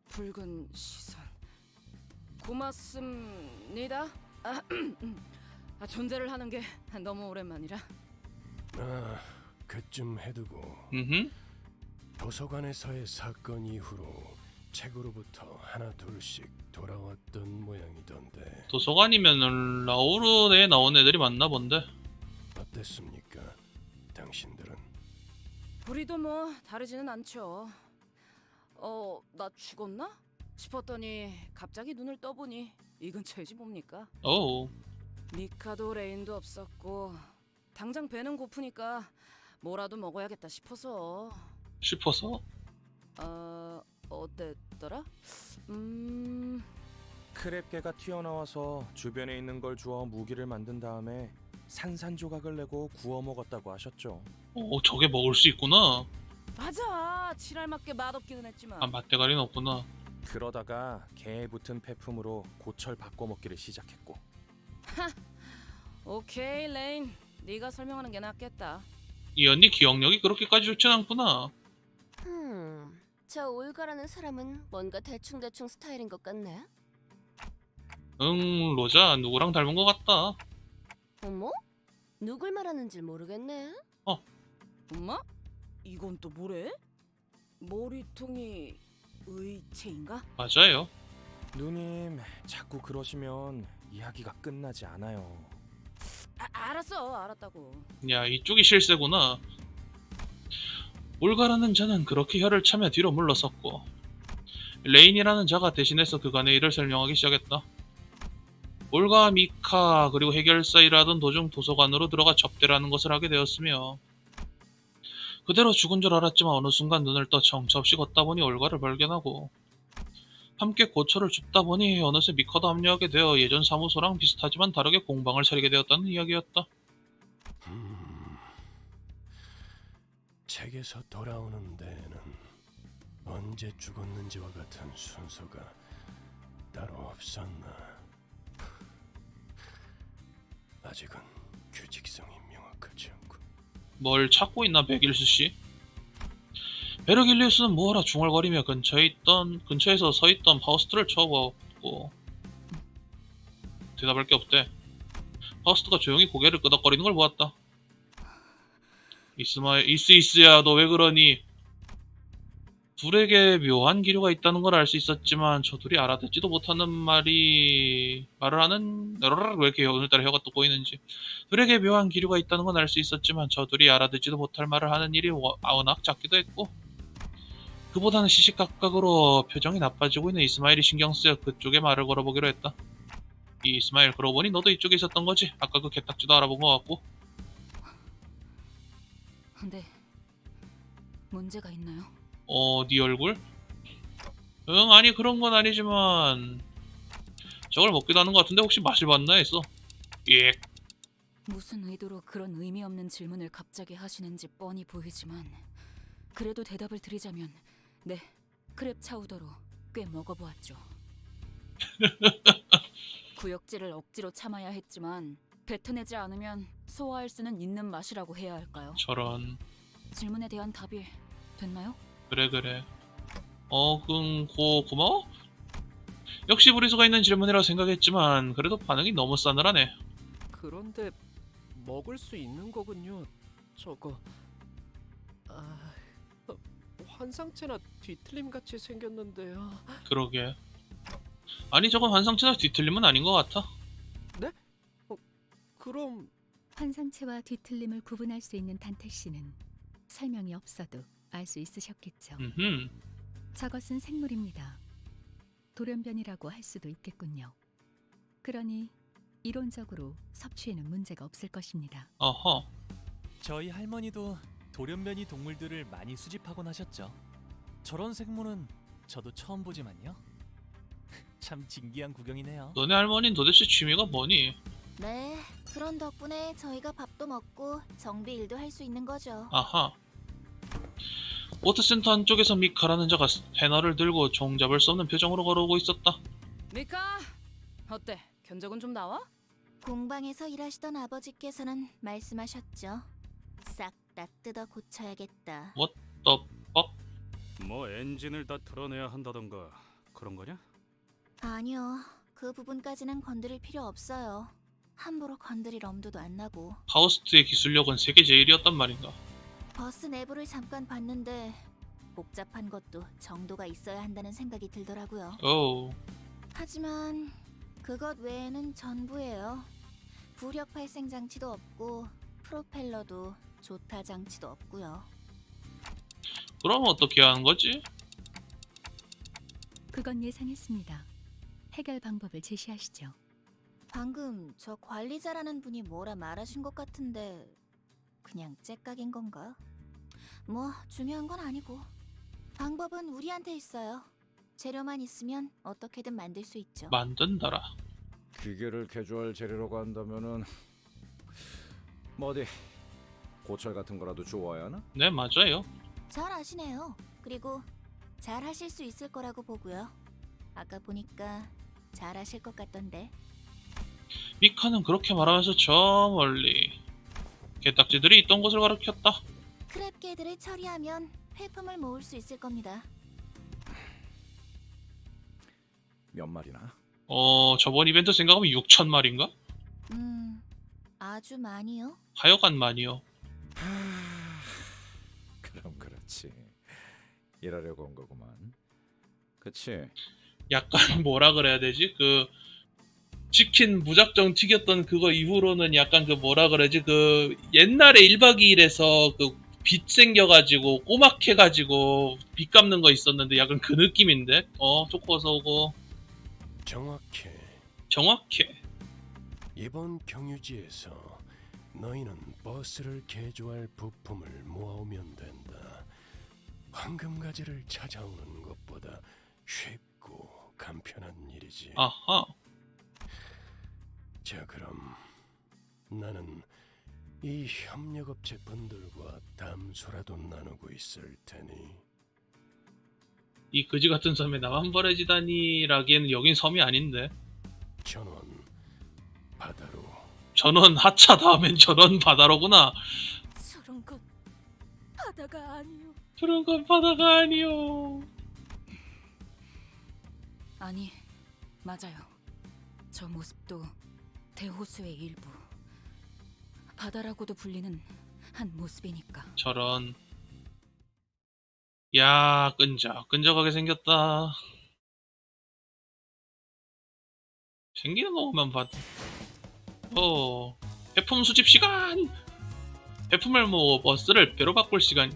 붉은 시선. 고맙습니다. 존재를 하는 게 너무 오랜만이라. 그쯤 해두고 도서관에서의 사건 이후로 책으로부터 하나 둘씩 돌아왔던 모양이던데 도서관이면 라오르에 나온 애들이 많나 본데. 어땠습니까? 당신들은? 우리도 뭐 다르지는 않죠. 나 죽었나? 싶었더니 갑자기 눈을 떠보니 이 근처이지 뭡니까? 오. 미카도 레인도 없었고 당장 배는 고프니까 뭐라도 먹어야겠다 싶어서. 어땠더라? 크랩개가 튀어나와서 주변에 있는 걸 주워 무기를 만든 다음에 산산조각을 내고 구워 먹었다고 하셨죠. 저게 먹을 수 있구나. 맞아. 지랄맞게 맛없기는 했지만. 아, 맛대가리는 없구나. 그러다가 개에 붙은 폐품으로 고철 바꿔 먹기를 시작했고. 오케이 레인, 네가 설명하는 게 낫겠다. 이 언니 기억력이 그렇게까지 좋진 않구나. 저 올가라는 사람은 뭔가 대충대충 스타일인 것 같네. 응, 로자 누구랑 닮은 것 같다. 어머? 누굴 말하는지 모르겠네. 엄마? 이건 또 뭐래? 머리통이 의체인가? 맞아요. 누님, 자꾸 그러시면 이야기가 끝나지 않아요. 알았어, 알았다고. 야, 이쪽이 실세구나. 올가라는 자는 그렇게 혀를 차며 뒤로 물러섰고 레인이라는 자가 대신해서 그간의 일을 설명하기 시작했다. 올가, 미카, 그리고 해결사 일하던 도중 도서관으로 들어가 접대를 하는 것을 하게 되었으며 그대로 죽은 줄 알았지만 어느 순간 눈을 떠 정처없이 걷다 보니 올가를 발견하고 함께 고초를 줍다 보니 어느새 미카도 합류하게 되어 예전 사무소랑 비슷하지만 다르게 공방을 차리게 되었다는 이야기였다. 책에서 돌아오는 데에는 언제 죽었는지와 같은 순서가 따로 없었나. 아직은 규칙성이 명확하지 않고. 뭘 찾고 있나 베길스 씨? 베르길리우스는 뭐하라 중얼거리며 근처에서 서 있던 파우스트를 쳐보았고 대답할 게 없대. 파우스트가 조용히 고개를 끄덕거리는 걸 보았다. 이스야 너 왜 그러니? 둘에게 묘한 기류가 있다는 걸 알 수 있었지만 저 둘이 알아듣지도 못하는 말을 하는 왜 이렇게 오늘따라 혀가 또 꼬이는지. 둘에게 묘한 기류가 있다는 건 알 수 있었지만 저 둘이 알아듣지도 못할 말을 하는 일이 워낙 작기도 했고 그보다는 시시각각으로 표정이 나빠지고 있는 이스마일이 신경 쓰여 그쪽에 말을 걸어보기로 했다. 이 이스마일, 그러고 보니 너도 이쪽에 있었던 거지? 아까 그 개딱지도 알아본 것 같고. 근데 문제가 있나요? 네 얼굴? 응, 아니 그런 건 아니지만 저걸 먹기도 하는 것 같은데 혹시 맛을 봤나 했어. 예. 무슨 의도로 그런 의미 없는 질문을 갑자기 하시는지 뻔히 보이지만 그래도 대답을 드리자면 네, 크랩 차우더로 꽤 먹어보았죠. 구역질을 억지로 참아야 했지만 뱉어내지 않으면 소화할 수는 있는 맛이라고 해야 할까요? 저런. 질문에 대한 답이 됐나요? 그래. 고마워? 역시 무리수가 있는 질문이라 생각했지만 그래도 반응이 너무 싸늘하네. 그런데 먹을 수 있는 거군요. 저거. 환상체나 뒤틀림 같이 생겼는데요. 그러게. 아니 저건 환상체나 뒤틀림은 아닌 것 같아. 네? 그럼 환상체와 뒤틀림을 구분할 수 있는 단테 씨는 설명이 없어도 알 수 있으셨겠죠. 저것은 생물입니다. 돌연변이라고 할 수도 있겠군요. 그러니 이론적으로 섭취에는 문제가 없을 것입니다. 어허. 저희 할머니도 돌연변이 동물들을 많이 수집하곤 하셨죠. 저런 생물은 저도 처음 보지만요. 참 진기한 구경이네요. 너네 할머니는 도대체 취미가 뭐니? 네, 그런 덕분에 저희가 밥도 먹고 정비 일도 할 수 있는 거죠. 아하. 워터센터 안쪽에서 미카라는 자가 패널을 들고 종잡을 수 없는 표정으로 걸어오고 있었다. 미카, 어때? 견적은 좀 나와? 공방에서 일하시던 아버지께서는 말씀하셨죠. 싹 다 뜯어 고쳐야겠다. What the fuck? 뭐 엔진을 다 털어내야 한다던가 그런 거냐? 아니요, 그 부분까지는 건드릴 필요 없어요. 함부로 건드릴 엄두도 안 나고. 파우스트의 기술력은 세계 제일이었단 말인가? 버스 내부를 잠깐 봤는데 복잡한 것도 정도가 있어야 한다는 생각이 들더라고요. 오. 하지만 그것 외에는 전부예요. 부력 발생 장치도 없고 프로펠러도 조타 장치도 없고요. 그럼 어떻게 하는 거지? 그건 예상했습니다. 해결 방법을 제시하시죠. 방금 저 관리자라는 분이 뭐라 말하신 것 같은데 그냥 째깍인 건가? 뭐 중요한 건 아니고 방법은 우리한테 있어요. 재료만 있으면 어떻게든 만들 수 있죠. 만든다라. 기계를 개조할 재료라고 한다면은 뭐 어디 고철 같은 거라도 주워야 하나? 네, 맞아요. 잘 아시네요. 그리고 잘 하실 수 있을 거라고 보고요. 아까 보니까 잘 하실 것 같던데. 미카는 그렇게 말하면서 저 멀리 개딱지들이 있던 곳을 가리켰다. 크랩개들을 처리하면 회품을 모을 수 있을 겁니다. 몇 마리나? 저번 이벤트 생각하면 6,000마리인가? 아주 많이요? 하여간 많이요. 그럼 그렇지. 일하려고 온 거구만. 그치? 약간 뭐라 그래야 되지? 그 치킨 무작정 튀겼던 그거 이후로는 약간 그 뭐라 그러지? 그 옛날에 1박 2일에서 그 빚 생겨가지고 꼬막해가지고 빚 갚는 거 있었는데 약간 그 느낌인데? 좋고 어서 오고. 정확해. 정확해. 이번 경유지에서 너희는 버스를 개조할 부품을 모아오면 된다. 황금가지를 찾아오는 것보다 쉽고 간편한 일이지. 아하. 자, 그럼 나는 이 협력업체 분들과 담소라도 나누고 있을 테니. 이 그지 같은 섬에 나만 버려지다니라기에는 여긴 섬이 아닌데. 전원 바다로. 전원 하차 다음엔 전원 바다로구나. 저런 건 바다가 아니요. 저런 건 바다가 아니요. 아니, 맞아요. 저 모습도 대호수의 일부. 바다라고도 불리는 한 모습이니까. 저런. 야, 끈적하게 생겼다. 생기는 거 보면 봐도. 배품 수집 시간! 배품을 모으고 버스를 배로 바꿀 시간.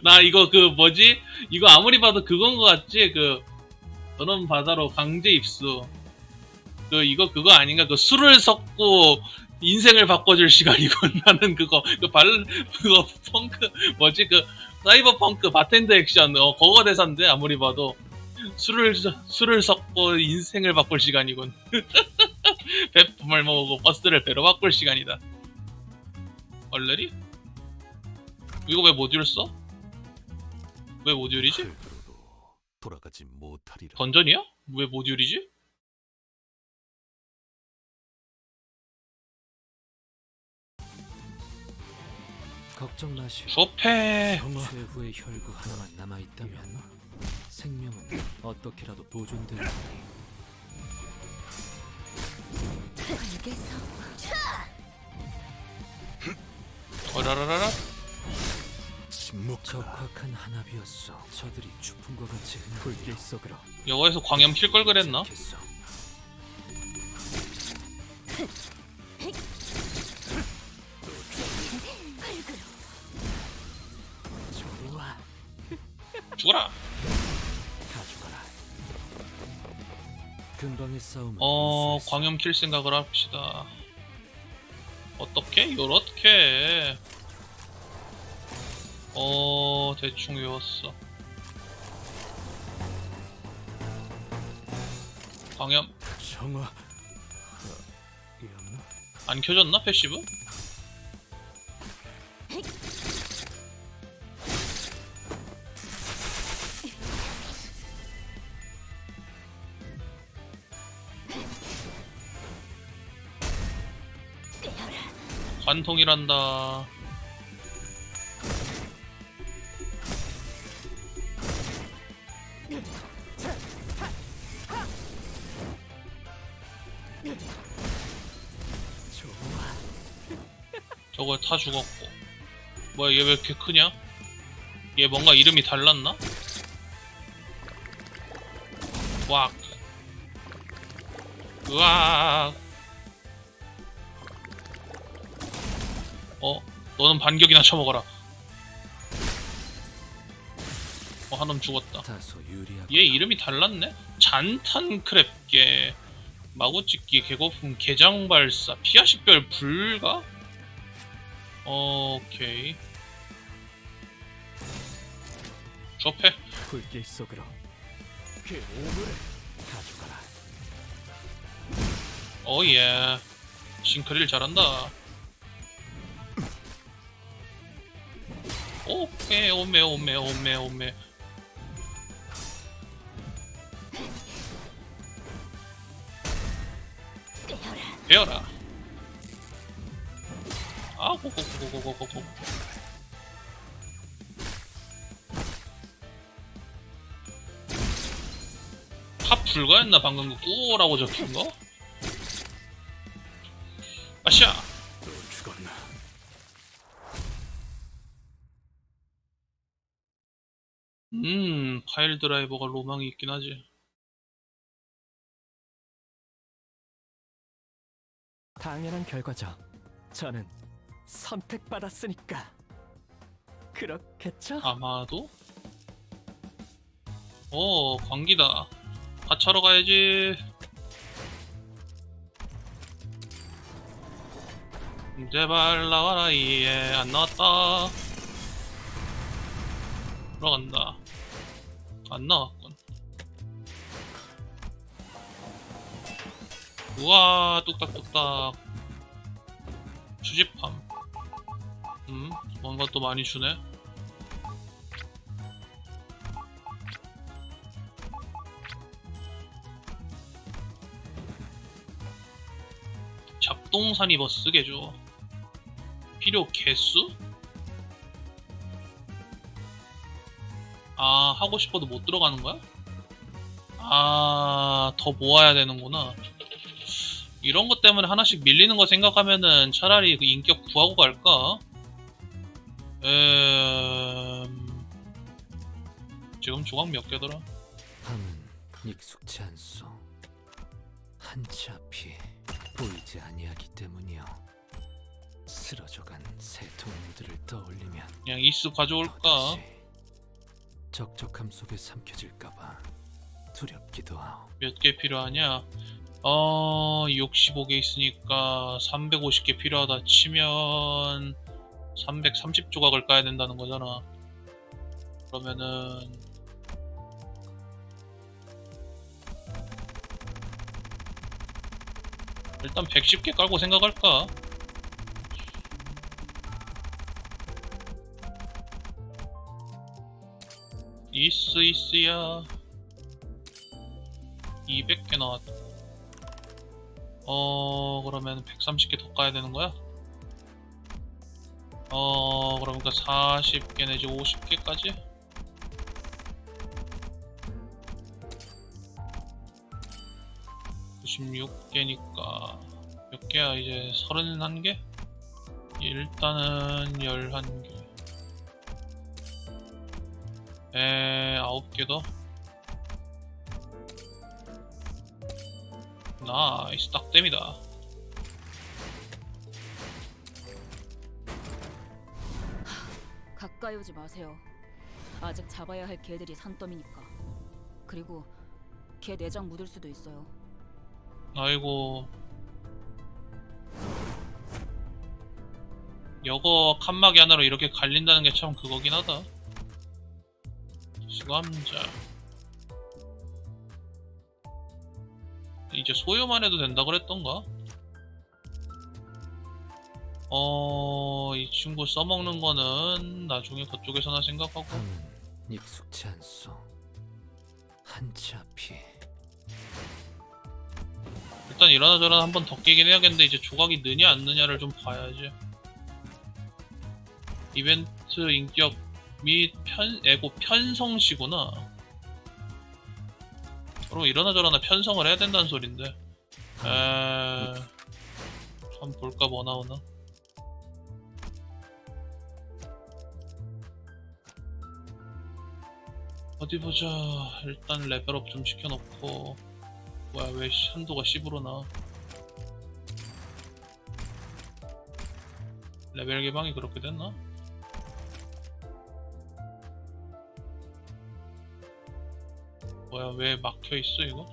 나 이거 그 뭐지? 이거 아무리 봐도 그건 거 같지? 전원 바다로 강제 입수. 그거 아닌가? 그 술을 섞고 인생을 바꿔줄 시간이군. 나는 그거 펑크, 뭐지? 사이버 펑크 바텐더 액션, 그거 대사인데, 아무리 봐도. 술을 섞고 인생을 바꿀 시간이군. 배품을 모으고 버스를 배로 바꿀 시간이다. 얼레리? 이거 왜 모듈 써? 왜 모듈이지? 헬브로도 돌아가지 못하리라. 던전이야? 왜 모듈이지? 걱정 마시오. 조패! 최후의 혈구 하나만 남아있다면 생명은 어떻게라도 보존될 테니. 알겠어. 어라라라라. 적확한 한압이었어. 저들이 추풍과 같이 불길 속으로. 여기서 광염 킬 걸 그랬나? 시작했어. 좋아. 죽어라! 다 죽어라. 근방의 싸움은 광염 킬 생각을 합시다. 어떻게? 요렇게. 대충 외웠어. 광염. 정화. 안 켜졌나 패시브? 관통이란다. 저거 다 죽었고. 뭐야 얘 왜 이렇게 크냐? 얘 뭔가 이름이 달랐나? 왁. 으악. 너는 반격이나 쳐먹어라. 한 놈 죽었다. 다소 유리하고 얘 이름이 달랐네? 잔탄 크랩게, 마구찍기, 개거품, 개장발사, 피아식별 불가? 오케이. 접해. 불길 속으로 그 오브를 가져가라. 오예. 싱크릴 잘한다. 오메 오메 오메 오메 오메. 베어라. 아 고고고고고고고. 합 불가였나 방금 그 꾸라고 적힌 거? 아샤. 또 죽었나? 파일 드라이버가 로망이 있긴 하지. 당연한 결과죠. 저는 선택받았으니까. 그렇겠죠? 아마도? 오, 광기다. 하차러 가야지. 제발 나와라. 이에 안 나왔다. 들어간다. 안 나왔군. 우와, 뚝딱뚝딱. 수집함. 뭔가 또 많이 주네. 잡동사니 입었어 개줘. 필요 개수? 아, 하고 싶어도 못 들어가는 거야? 아, 더 모아야 되는구나. 이런 것 때문에 하나씩 밀리는 거 생각하면은 차라리 그 인격 구하고 갈까? 지금 조각 몇 개더라? 밤은 익숙치 않소. 한치 앞이 보이지 아니하기 때문이요. 쓰러져간 새 동물들을 떠올리면 그냥 이스 가져올까? 또다시 적적함 속에 삼켜질까봐 두렵기도 하오. 몇 개 필요하냐? 65개 있으니까 350개 필요하다 치면 330조각을 까야 된다는 거잖아. 그러면은 일단 110개 깔고 생각할까? 이스야 200개 나왔다. 그러면 130개 더 까야 되는 거야? 그러니까 40개 내지 50개까지? (96개니까) 몇 개야 이제? 31개? 일단은 11개. 9개 더. 나이스, 딱땜이다. 가까이 오지 마세요. 아직 잡아야 할 개들이 산더미니까. 그리고 개 내장 묻을 수도 있어요. 아이고. 여거 칸막이 하나로 이렇게 갈린다는 게 참 그거긴 하다. 수감자. 이제 소요만 해도 된다 그랬던가? 이 친구 써먹는 거는 나중에 그쪽에서나 생각하고. 함은 익숙치 않소. 한치 앞이. 일단 이러나 저러나 한번 더 깨긴 해야겠는데 이제 조각이 느냐 안 느냐를 좀 봐야지. 이벤트 인격 및 에고 편성시구나. 그럼 이러나 저러나 편성을 해야 된다는 소린데. 한번 볼까 뭐 나오나. 어디 보자. 일단 레벨업 좀 시켜놓고. 뭐야 왜 한도가 10으로 나와. 레벨 개방이 그렇게 됐나? 뭐야 왜 막혀있어 이거?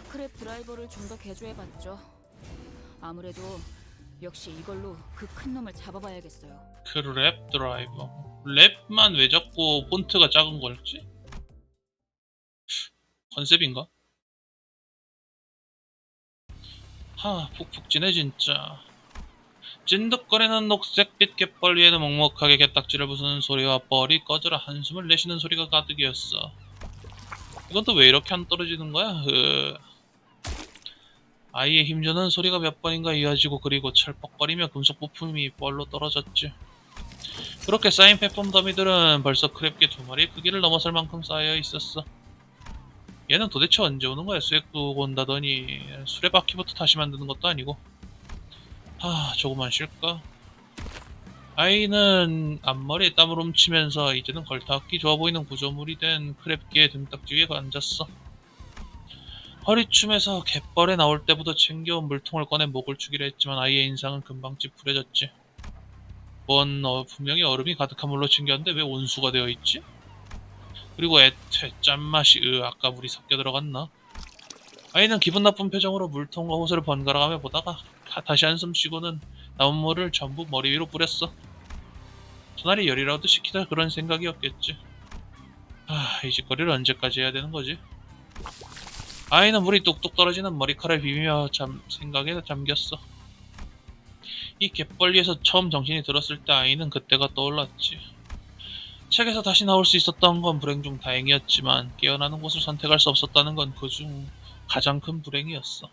크랩 드라이버를 좀 더 개조해봤죠. 아무래도 역시 이걸로 그 큰 놈을 잡아봐야겠어요. 크랩 드라이버. 랩만 왜 자꾸 폰트가 작은 걸지? 컨셉인가? 하, 푹푹 지네 진짜. 찐득거리는 녹색빛 갯벌 위에는 먹먹하게 게딱지를 부수는 소리와 뻘이 꺼져라 한숨을 내쉬는 소리가 가득이었어. 이건 또 왜 이렇게 안 떨어지는 거야? 아이의 힘주는 소리가 몇 번인가 이어지고 그리고 철퍽거리며 금속 부품이 뻘로 떨어졌지. 그렇게 쌓인 폐품 더미들은 벌써 크랩게 2마리의 크기를 넘어설 만큼 쌓여 있었어. 얘는 도대체 언제 오는 거야? 수액도 온다더니 수레바퀴부터 다시 만드는 것도 아니고. 조금만 쉴까? 아이는 앞머리에 땀을 훔치면서 이제는 걸타기 좋아 보이는 구조물이 된 크랩기의 등딱지 위에 앉았어. 허리춤에서 갯벌에 나올 때부터 챙겨온 물통을 꺼내 목을 축이려 했지만 아이의 인상은 금방 찌푸려졌지. 분명히 얼음이 가득한 물로 챙겼는데 왜 온수가 되어 있지? 그리고 애퇴 짠맛이 아까 물이 섞여 들어갔나? 아이는 기분 나쁜 표정으로 물통과 호스를 번갈아가며 보다가 다시 한숨 쉬고는 남은 물을 전부 머리 위로 뿌렸어. 전날이 열이라도 식히다 그런 생각이었겠지. 이 짓거리를 언제까지 해야 되는 거지? 아이는 물이 뚝뚝 떨어지는 머리카락을 비비며 생각에 잠겼어. 이 갯벌리에서 처음 정신이 들었을 때 아이는 그때가 떠올랐지. 책에서 다시 나올 수 있었던 건 불행 중 다행이었지만 깨어나는 곳을 선택할 수 없었다는 건 그중 가장 큰 불행이었어.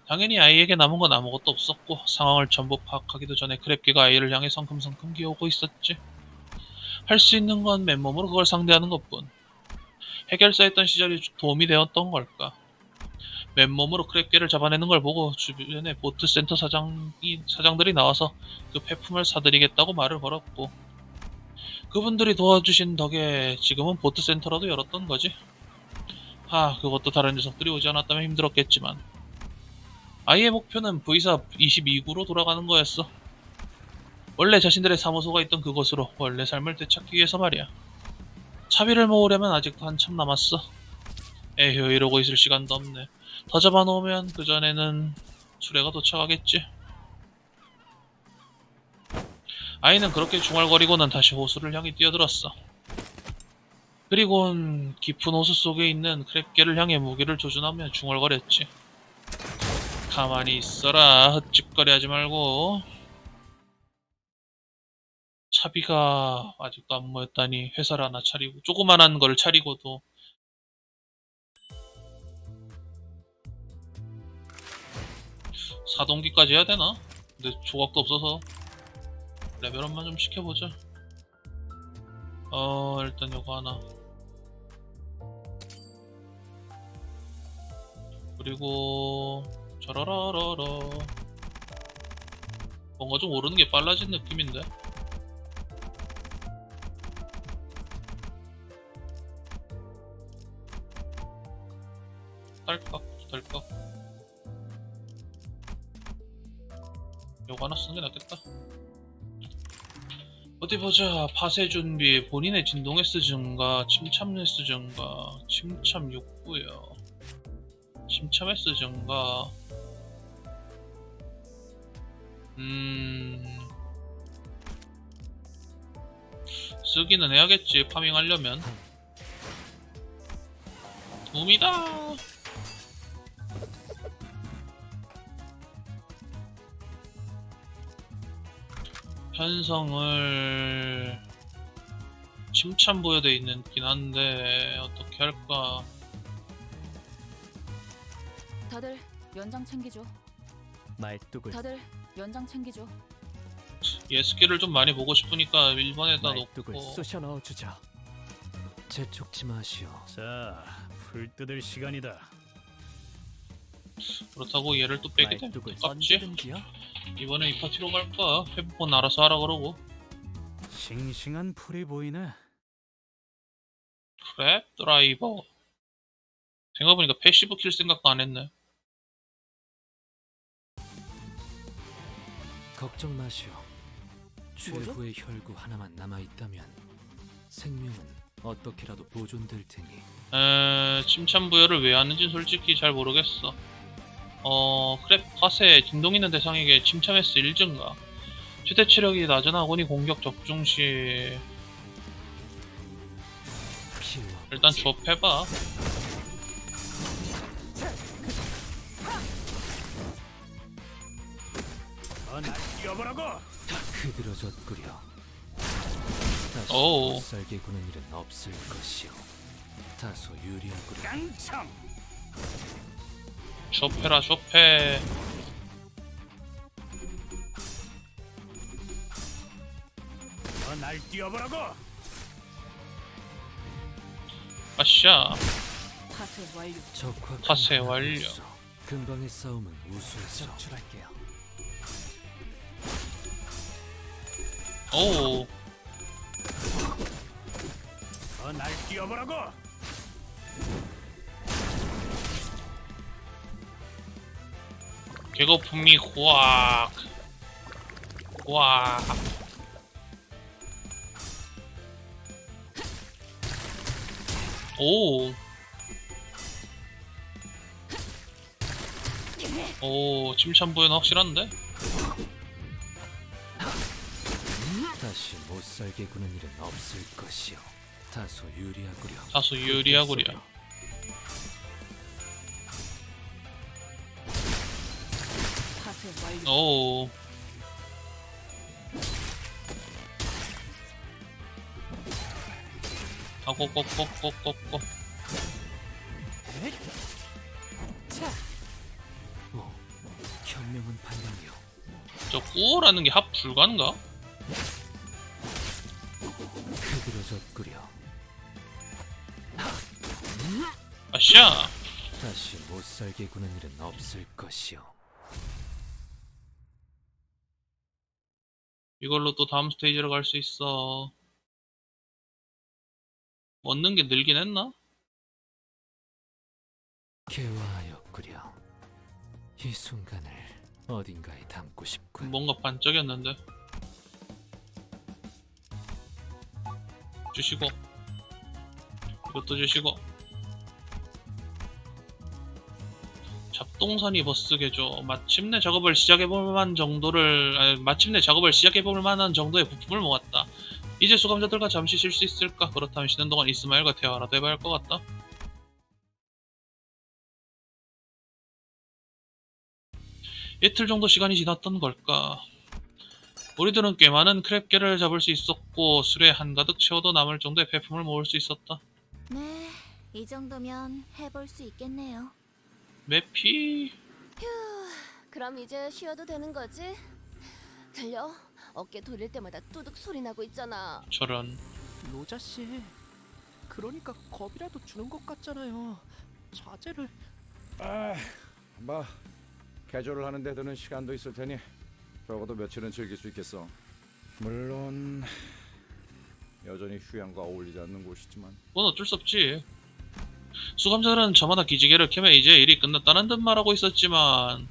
당연히 아이에게 남은 건 아무것도 없었고 상황을 전부 파악하기도 전에 크랩기가 아이를 향해 성큼성큼 기어오고 있었지. 할 수 있는 건 맨몸으로 그걸 상대하는 것뿐. 해결사였던 시절이 도움이 되었던 걸까. 맨몸으로 크랩기를 잡아내는 걸 보고 주변에 보트센터 사장들이 나와서 그 폐품을 사드리겠다고 말을 걸었고 그분들이 도와주신 덕에 지금은 보트센터라도 열었던 거지. 그것도 다른 녀석들이 오지 않았다면 힘들었겠지만 아이의 목표는 V사 22구로 돌아가는 거였어. 원래 자신들의 사무소가 있던 그곳으로 원래 삶을 되찾기 위해서 말이야. 차비를 모으려면 아직도 한참 남았어. 에휴 이러고 있을 시간도 없네. 더 잡아놓으면 그 전에는 수레가 도착하겠지. 아이는 그렇게 중얼거리고는 다시 호수를 향해 뛰어들었어. 그리곤 깊은 호수 속에 있는 크랩게를 향해 무기를 조준하며 중얼거렸지. 가만히 있어라. 헛짓거리하지 말고. 차비가 아직도 안 모였다니 회사를 하나 차리고 조그만한 걸 차리고도 사동기까지 해야 되나? 근데 조각도 없어서 레벨업만 좀 시켜보자. 일단 요거 하나. 그리고 저라라라라 뭔가 좀 오르는 게 빨라진 느낌인데. 딸깍 요거 하나 쓰는 게 낫겠다. 어디 보자. 파쇄 준비, 본인의 진동 횟수 증가, 침착 횟수 증가, 침착 욕구요. 침착 횟수 증가. 쓰기는 해야겠지. 파밍하려면. 둠이다. 편성을 침참 부여돼 있긴 한데 어떻게 할까? 다들 연장 챙기죠. 말뚝을 다들 연장 챙기죠. 얘 스킬을 좀 많이 보고 싶으니까 1번에다 말뚝을 놓고. 쑤셔 넣어주자. 재촉지 마시오. 자, 풀 뜯을 시간이다. 그렇다고 얘를 또 빼게 되면 말뚝을 아깝지? 언제든지요. 이번에 이 파티로 갈까? 회복은 알아서 하라 그러고. 싱싱한 풀이 보이네. 그래? 드라이버. 생각해보니까 패시브 킬 생각도 안 했네. 걱정 마시오. 뭐죠? 최후의 혈구 하나만 남아 있다면 생명은 어떻게라도 보존될 테니. 침참 부여를 왜 하는지 솔직히 잘 모르겠어. 크랩 화세 진동 있는 대상에게 침참했을 1증가. 최대 체력이 낮은 아군이 공격 적중 시 피와 일단 좁해봐. 날 뛰어보라고. 흐드러졌구려. 다시 오우. 못살게 구는 일은 없을 것이오. 다소 유리하구려. 깡청. 좁해라 좁해. 날 뛰어보라고. 아샤. 파쇄 완료. 적화 파쇄 완료. 금방의 싸움은 우수했어. 적출할게요. 오. 날 뛰어보라고. 개거품이 호악. 호악. 오. 오, 침참 부여는 확실한데? 다시 못살게 구는 일은 없을 것이오. 다소 유리하구려. 다소 유리하구려. 파쇄 완료. 오. 꼬꼬꼬꼬꼬꼬. 오, 현명한 판단이오. 저 꾸라는 게 합 불가인가? 흐드러졌구려. 아샤. 다시 못살게 구는 일은 없을 것이오. 이걸로 또 다음 스테이지로 갈 수 있어. 얻는 게 늘긴 했나? 개화하였구려. 이 순간을 어딘가에 담고 싶군. 뭔가 반짝였는데. 주시고. 이것도 주시고. 잡동사니 버스게죠. 마침내 작업을 시작해볼 만한 정도의 부품을 모았다. 이제 수감자들과 잠시 쉴 수 있을까? 그렇다면 쉬는 동안 이스마엘과 대화라도 해봐야 할 것 같다. 이틀 정도 시간이 지났던 걸까? 우리들은 꽤 많은 크랩게를 잡을 수 있었고 술에 한가득 채워도 남을 정도의 배품을 모을 수 있었다. 네, 이 정도면 해볼 수 있겠네요. 매피. 그럼 이제 쉬어도 되는 거지? 들려? 어깨 돌릴 때마다 뚜둑 소리 나고 있잖아. 저런. 로자 씨, 그러니까 겁이라도 주는 것 같잖아요. 자제를. 뭐 개조를 하는 데 드는 시간도 있을 테니 적어도 며칠은 즐길 수 있겠어. 물론 여전히 휴양과 어울리지 않는 곳이지만. 그건 어쩔 수 없지. 수감자들은 저마다 기지개를 켜며 이제 일이 끝났다는 듯 말하고 있었지만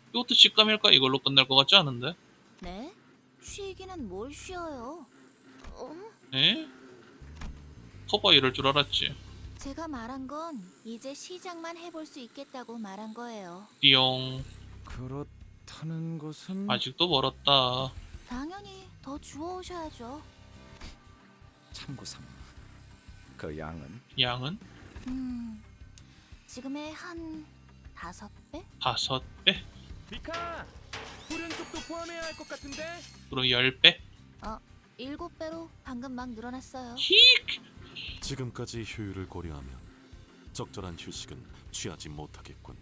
이것도 직감일까? 이걸로 끝날 것 같지 않은데? 네? 쉬기는 뭘 쉬어요? 에? 커버 이럴 줄 알았지. 제가 말한 건 이제 시작만 해볼 수 있겠다고 말한 거예요. 띠용. 그렇다는 것은 아직도 멀었다. 당연히 더 주워오셔야죠. 참고삼아 그 양은 양은? 지금의 한 5배? 5배? 미카! 후륜 쪽도 포함해야 할 것 같은데? 그럼 10배? 7배로 방금 막 늘어났어요. 지금까지 효율을 고려하면 적절한 휴식은 취하지 못하겠군.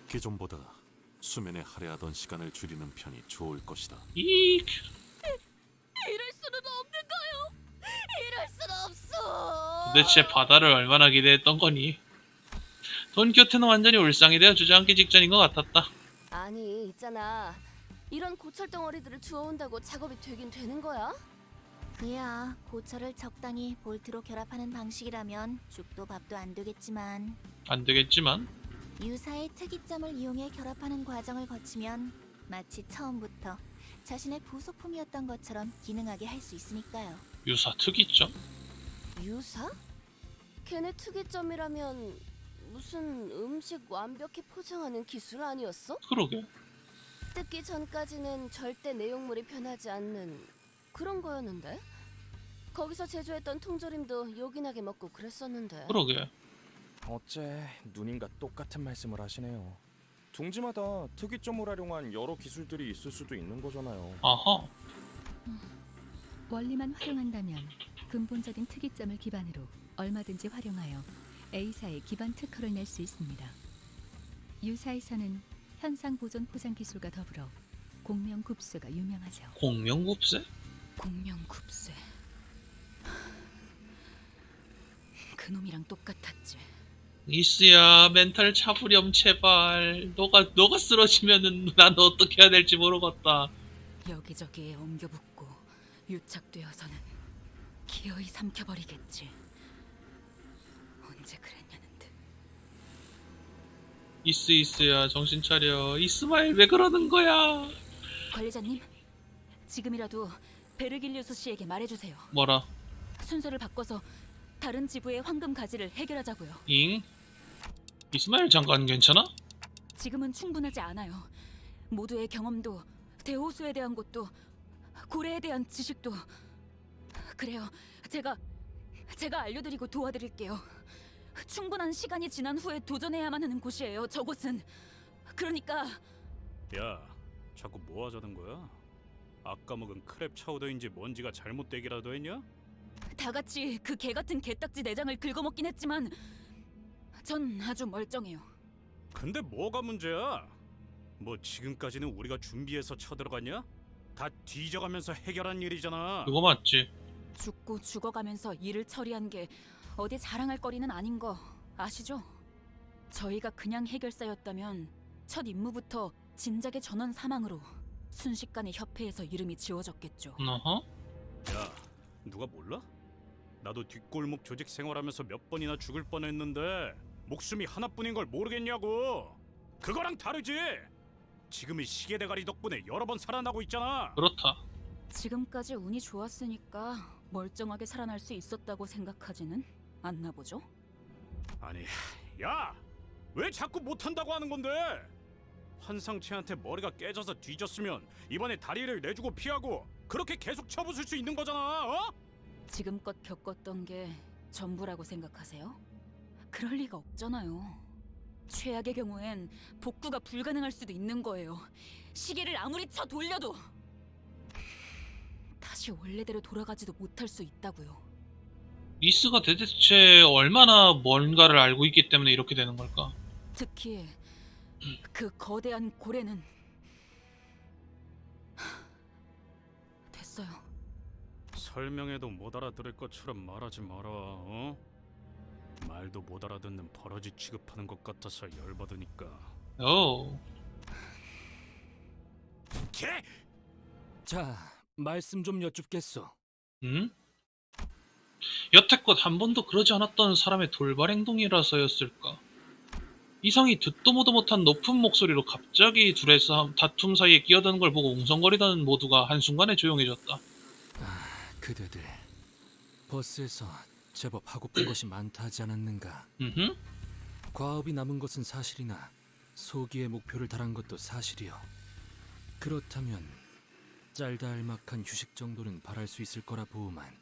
기존보다 수면에 할애하던 시간을 줄이는 편이 좋을 것이다. 이럴 수는 없는 거요. 이럴 순 없어. 도대체 바다를 얼마나 기대했던 거니? 돈키호테는 완전히 울상이 되어 주저앉기 직전인 것 같았다. 아니 있잖아. 이런 고철 덩어리들을 주워온다고 작업이 되긴 되는 거야? 그야 고철을 적당히 볼트로 결합하는 방식이라면 죽도 밥도 안 되겠지만 안 되겠지만 유사의 특이점을 이용해 결합하는 과정을 거치면 마치 처음부터 자신의 부속품이었던 것처럼 기능하게 할 수 있으니까요. 유사 특이점? 유사? 걔네 특이점이라면 무슨 음식 완벽히 포장하는 기술 아니었어? 그러게. 뜯기 전까지는 절대 내용물이 변하지 않는 그런 거였는데? 거기서 제조했던 통조림도 요긴하게 먹고 그랬었는데. 그러게. 어째 누님과 똑같은 말씀을 하시네요. 둥지마다 특이점을 활용한 여러 기술들이 있을 수도 있는 거잖아요. 아하. 원리만 활용한다면 근본적인 특이점을 기반으로 얼마든지 활용하여 A사의 기반 특허를 낼 수 있습니다. 유사에서는 현상 보존 포장 기술과 더불어 공명급수가 유명하죠. 공명급세? 공명급세. 그놈이랑 똑같았지. 이스야 멘탈 차부렴 제발. 너가 쓰러지면은 난 어떻게 해야 될지 모르겠다. 여기저기에 엉겨붙고 유착되어서는 기어이 삼켜버리겠지. 언제 그랬냐는 듯. 이스야 정신 차려. 이스마일 왜 그러는 거야? 관리자님, 지금이라도 베르길리우스 씨에게 말해주세요. 뭐라? 순서를 바꿔서 다른 지부의 황금 가지를 해결하자고요. 잉? 이스마일 장관 괜찮아? 지금은 충분하지 않아요. 모두의 경험도, 대호수에 대한 것도, 고래에 대한 지식도. 그래요. 제가 알려드리고 도와드릴게요. 충분한 시간이 지난 후에 도전해야만 하는 곳이에요. 저곳은. 그러니까 야, 자꾸 뭐 하자는 거야? 아까 먹은 크랩 차우더인지 뭔지가 잘못되기라도 했냐? 다 같이 그 개 같은 개딱지 내장을 긁어먹긴 했지만 전 아주 멀쩡해요. 근데 뭐가 문제야? 뭐 지금까지는 우리가 준비해서 쳐들어갔냐? 다 뒤져가면서 해결한 일이잖아. 그거 맞지? 죽고 죽어가면서 일을 처리한 게 어디 자랑할 거리는 아닌 거 아시죠? 저희가 그냥 해결사였다면 첫 임무부터 진작의 전원 사망으로 순식간에 협회에서 이름이 지워졌겠죠. 어허? 야, 누가 몰라? 나도 뒷골목 조직 생활하면서 몇 번이나 죽을 뻔했는데 목숨이 하나뿐인 걸 모르겠냐고. 그거랑 다르지. 지금의 시계 대가리 덕분에 여러 번 살아나고 있잖아. 그렇다. 지금까지 운이 좋았으니까 멀쩡하게 살아날 수 있었다고 생각하지는 않나 보죠? 아니, 야! 왜 자꾸 못한다고 하는 건데? 환상체한테 머리가 깨져서 뒤졌으면 이번에 다리를 내주고 피하고 그렇게 계속 쳐부술 수 있는 거잖아, 어? 지금껏 겪었던 게 전부라고 생각하세요? 그럴 리가 없잖아요. 최악의 경우엔 복구가 불가능할 수도 있는 거예요. 시계를 아무리 쳐 돌려도 다시 원래대로 돌아가지도 못할 수 있다고요. 이스가 대체 얼마나 뭔가를 알고 있기 때문에 이렇게 되는 걸까? 특히 그 거대한 고래는 됐어요. 설명해도 못 알아들을 것처럼 말하지 마라, 어? 말도 못 알아듣는 버러지 취급하는 것 같아서 열받으니까. 오. 개! 자, 말씀 좀 여쭙겠소. 응? 여태껏 한 번도 그러지 않았던 사람의 돌발 행동이라서였을까? 이상이 듣도 보도 못한 높은 목소리로 갑자기 둘이서 다툼 사이에 끼어드는 걸 보고 웅성거리던 모두가 한순간에 조용해졌다. 그대들 버스에서 제법 하고픈 것이 많다 하지 않았는가? 과업이 남은 것은 사실이나 소기의 목표를 달한 것도 사실이요. 그렇다면 짤다알막한 휴식 정도는 바랄 수 있을 거라 보오만.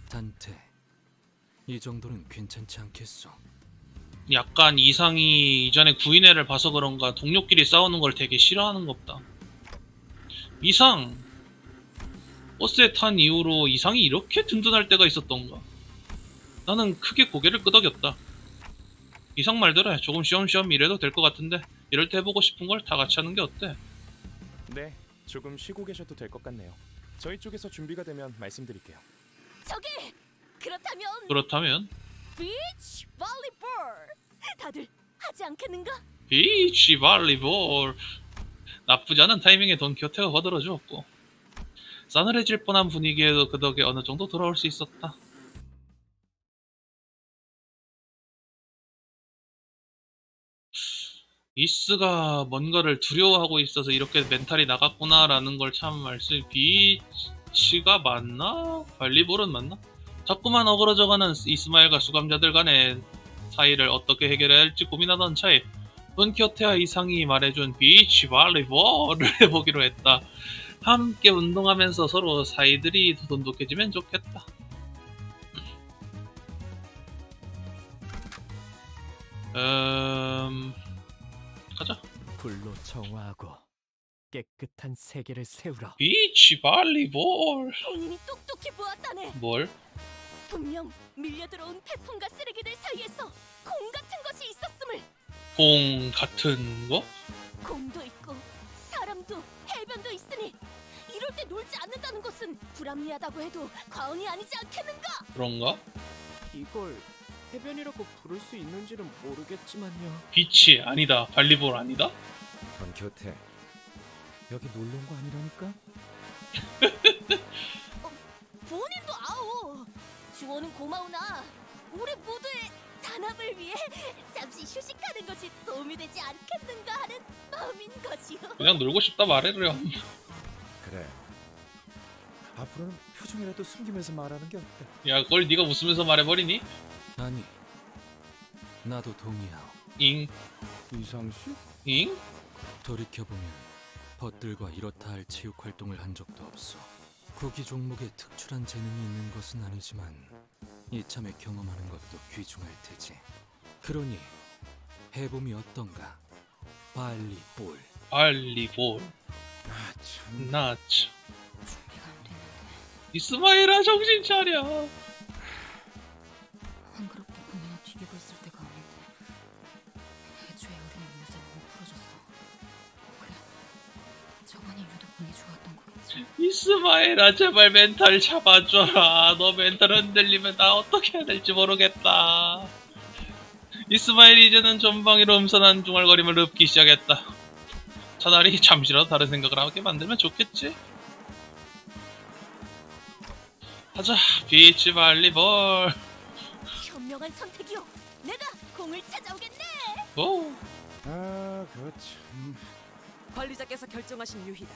단테, 이 정도는 괜찮지 않겠소? 약간 이상이 이전에 구인회를 봐서 그런가 동료끼리 싸우는 걸 되게 싫어하는 것 같다. 이상! 버스에 탄 이후로 이상이 이렇게 든든할 때가 있었던가? 나는 크게 고개를 끄덕였다. 이상 말대로 조금 쉬엄쉬엄 일해도 될 것 같은데 이럴 때 해보고 싶은 걸 다 같이 하는 게 어때? 네, 조금 쉬고 계셔도 될 것 같네요. 저희 쪽에서 준비가 되면 말씀드릴게요. 저기! 그렇다면 비치 볼리볼! 다들 하지 않겠는가? 비치 발리볼. 나쁘지 않은 타이밍에 돈키호테가 거들어주었고 싸늘해질 뻔한 분위기에도 그 덕에 어느 정도 돌아올 수 있었다. 이스가 뭔가를 두려워하고 있어서 이렇게 멘탈이 나갔구나라는 걸 참 알 수. 비치가 맞나? 발리볼은 맞나? 자꾸만 어그러져가는 이스마엘과 수감자들 간의 사이를 어떻게 해결해야 할지 고민하던 차에 돈키호테와 이상이 말해준 비치 발리볼을 해보기로 했다. 함께 운동하면서 서로 사이들이 더 돈독해지면 좋겠다. 가자. 불로 정화하고 깨끗한 세계를 세우라. 비치 발리볼. 본인이 똑똑히 보았다네. 뭘? 분명 밀려들어온 태풍과 쓰레기들 사이에서 공 같은 것이 있었음을. 공 같은 거? 공도 있고 사람도 해변도 있으니 이럴 때 놀지 않는다는 것은 불합리하다고 해도 과언이 아니지 않겠는가? 그런가? 이걸 해변이라고 부를 수 있는지는 모르겠지만요. 비치 아니다. 발리볼 아니다? 돈키호테, 여기 놀러 온 거 아니라니까? 본인도 아오. 주원은 고마우나 우리 모두의 단합을 위해 잠시 휴식하는 것이 도움이 되지 않겠는가 하는 마음인 것이오. 그냥 놀고 싶다 말해요. 그래. 앞으로는 표정이라도 숨기면서 말하는 게 어때? 야, 그걸 네가 웃으면서 말해버리니? 아니, 나도 동의하오. 잉. 이상씨? 잉? 돌이켜보면 벗들과 이렇다 할 체육 활동을 한 적도 없어. 구기 종목에 특출한 재능이 있는 것은 아니지만 이참에 경험하는 것도 귀중할 테지. 그러니 해봄이 어떤가? 발리볼. 발리볼. 아 참. 나 참. 이스마일아 정신 차려. 안 그렇게 공이나 튀기고 있을 때가 아닌데 애초에 우리는 요새 못 풀어줬어. 그래, 저번이 유독 운이 좋았던 거겠지. 이스마일아 제발 멘탈 잡아줘라. 너 멘탈 흔들리면 나 어떻게 해야 될지 모르겠다. 이스마일이 이제는 전방위로 음산한 중얼거림을 읊기 시작했다. 차라리 잠시라도 다른 생각을 하게 만들면 좋겠지? 가자, 비치 발리볼. 현명한 선택이오. 내가 공을 찾아오겠네. 오. 아, 그 참. 관리자께서 결정하신 유희다.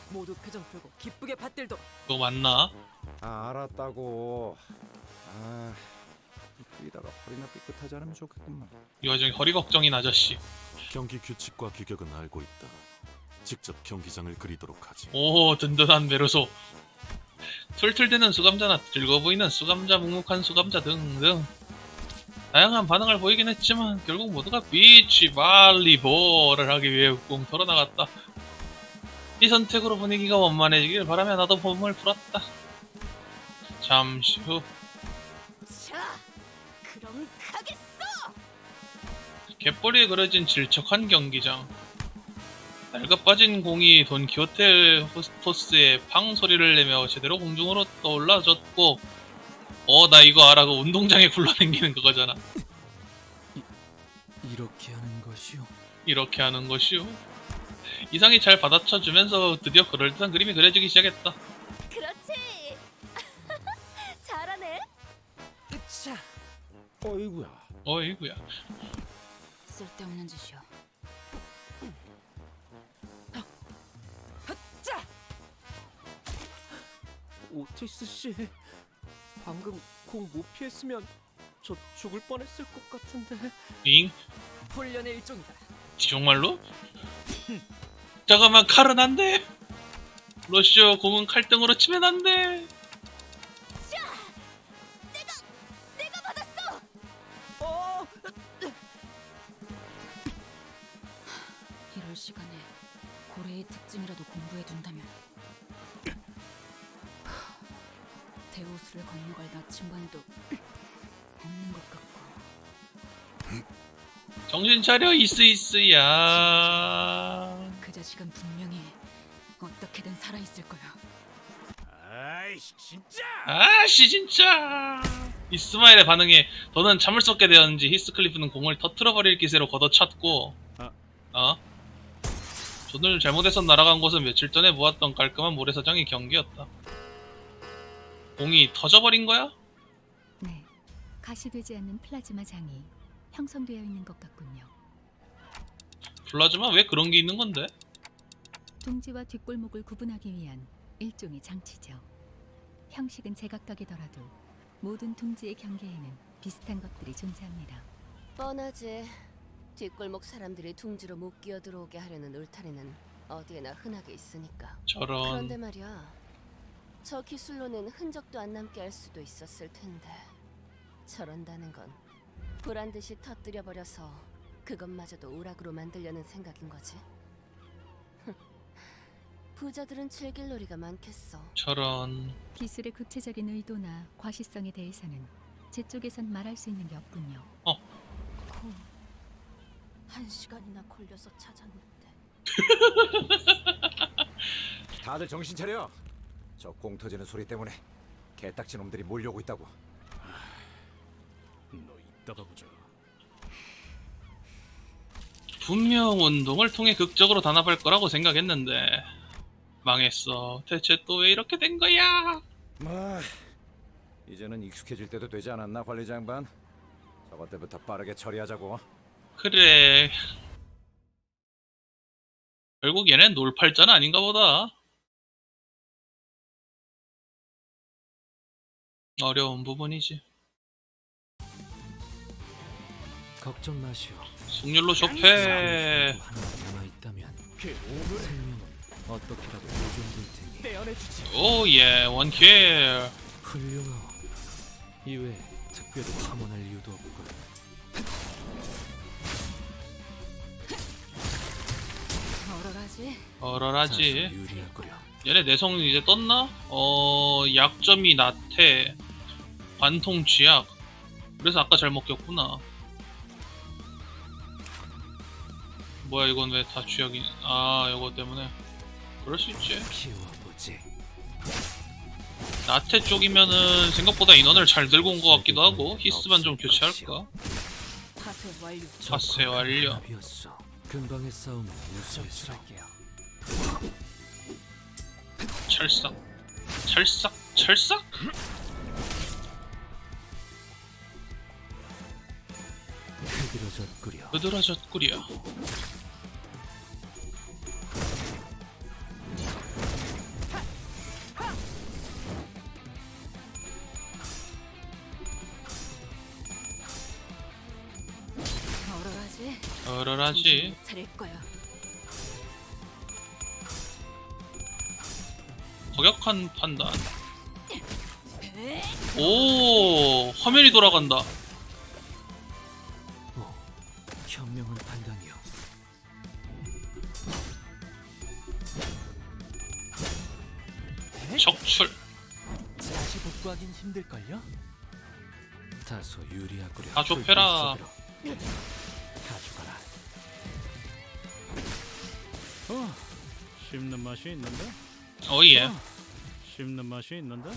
모두 표정 펴고 기쁘게 받들도록. 그거 맞나? 아, 알았다고. 아, 이따가 허리나 삐끗하지 않으면 좋겠구만. 이 와중에 허리 걱정인 아저씨. 경기 규칙과 규격은 알고 있다. 직접 경기장을 그리도록 하지. 오, 든든한 메르소. 툴툴대는 수감자나 즐거워 보이는 수감자, 묵묵한 수감자 등등 다양한 반응을 보이긴 했지만 결국 모두가 비치 발리볼을 하기 위해 웅 털어나갔다. 이 선택으로 분위기가 원만해지길 바라며 나도 봄을 풀었다. 잠시 후 자, 그럼 가겠어. 갯벌이에 그려진 질척한 경기장. 낡아빠진 공이 돈키호테 호스토스의 팡 소리를 내며 제대로 공중으로 떠올라졌고, 나 이거 알아. 그 운동장에 굴러다니는 그거잖아. 이렇게 하는 것이요? 이렇게 하는 것이요. 이상이 잘 받아쳐주면서 드디어 그럴듯한 그림이 그려지기 시작했다. 그렇지. 잘하네. 으차. 어이구야. 어이구야. 쓸데없는 짓이야. 자, 오티스 씨, 방금 공 못 피했으면 저 죽을 뻔했을 것 같은데. 잉? 훈련의 일종이다. 정말로? 잠깐만, 칼은 안 돼. 러시오 공은 칼등으로 치면 안 돼. 자, 내가 시간에 고래의 특징이라도 공부해둔다면 대호수를 건너갈 나침반도 없는 것 같고. 정신 차려 이스이스야. 그 자식은 분명히 어떻게든 살아있을 거야. 아이씨 진짜. 아씨 진짜. 이스마일의 반응에 더는 참을 수 없게 되었는지 히스클리프는 공을 터트려버릴 기세로 걷어찼고 존을 잘못해서 날아간 곳은 며칠 전에 모았던 깔끔한 모래사장의 경계였다. 공이 터져버린 거야? 네, 가시되지 않는 플라즈마 장이 형성되어 있는 것 같군요. 플라즈마 왜 그런 게 있는 건데? 둥지와 뒷골목을 구분하기 위한 일종의 장치죠. 형식은 제각각이더라도 모든 둥지의 경계에는 비슷한 것들이 존재합니다. 뻔하지. 뒷골목 사람들이 둥지로 못 끼어들어오게 하려는 울타리는 어디에나 흔하게 있으니까. 저런. 그런데 말이야. 저 기술로는 흔적도 안 남게 할 수도 있었을 텐데. 저런다는 건 불안 듯이 터뜨려 버려서 그것마저도 오락으로 만들려는 생각인 거지. 부자들은 즐길 놀이가 많겠어. 저런. 기술의 구체적인 의도나 과시성에 대해서는 제 쪽에선 말할 수 있는 게 없군요. 고 1시간이나 걸려서 찾았는데. 다들 정신 차려. 저 공 터지는 소리 때문에 개딱지 놈들이 몰려오고 있다고. 너 이따가 보자. 분명 운동을 통해 극적으로 단합할 거라고 생각했는데 망했어. 대체 또 왜 이렇게 된 거야? 뭐 이제는 익숙해질 때도 되지 않았나 관리자 양반? 저것 때부터 빠르게 처리하자고. 그래. 결국 얘는 놀팔자는 아닌가 보다. 어려운 부분이지. 걱정 마시오. 승률로 좁혀. 하나 남아있다면 생명은 어떻게라도 보존될 테니. 오예 원킬. 훌륭하오. 이외에 특별히 첨언할 이유도 없고. 얼얼하지? 얼얼하지. 유리하구려. 얘네 내성 이제 떴나? 약점이 나태. 관통 쥐약. 그래서 아까 잘 먹혔구나. 뭐야 이건 왜 다 쥐약이? 아 이거 때문에. 그럴 수 있지. 키워보지. 나태 쪽이면은 생각보다 인원을 잘 들고 온 것 같기도 하고 히스만 좀 교체할까? 파쇄 완료. 파쇄 완료. 답이었어. 근방의 싸움은 무시했어. 철삭 철삭 철삭. 흐드러졌구려. 흐드러졌구려. 얼얼하지? 얼얼하지. 차릴 거야. 거격한 판단. 오 화면이 돌아간다. 현명한 판단이요. 적출. 다시 복구하긴 힘들걸요? 다소 유리하구려. 다 좁혀라. 가져가라. 씹는 맛이 있는데? 오예. 씹는 맛이 있는데?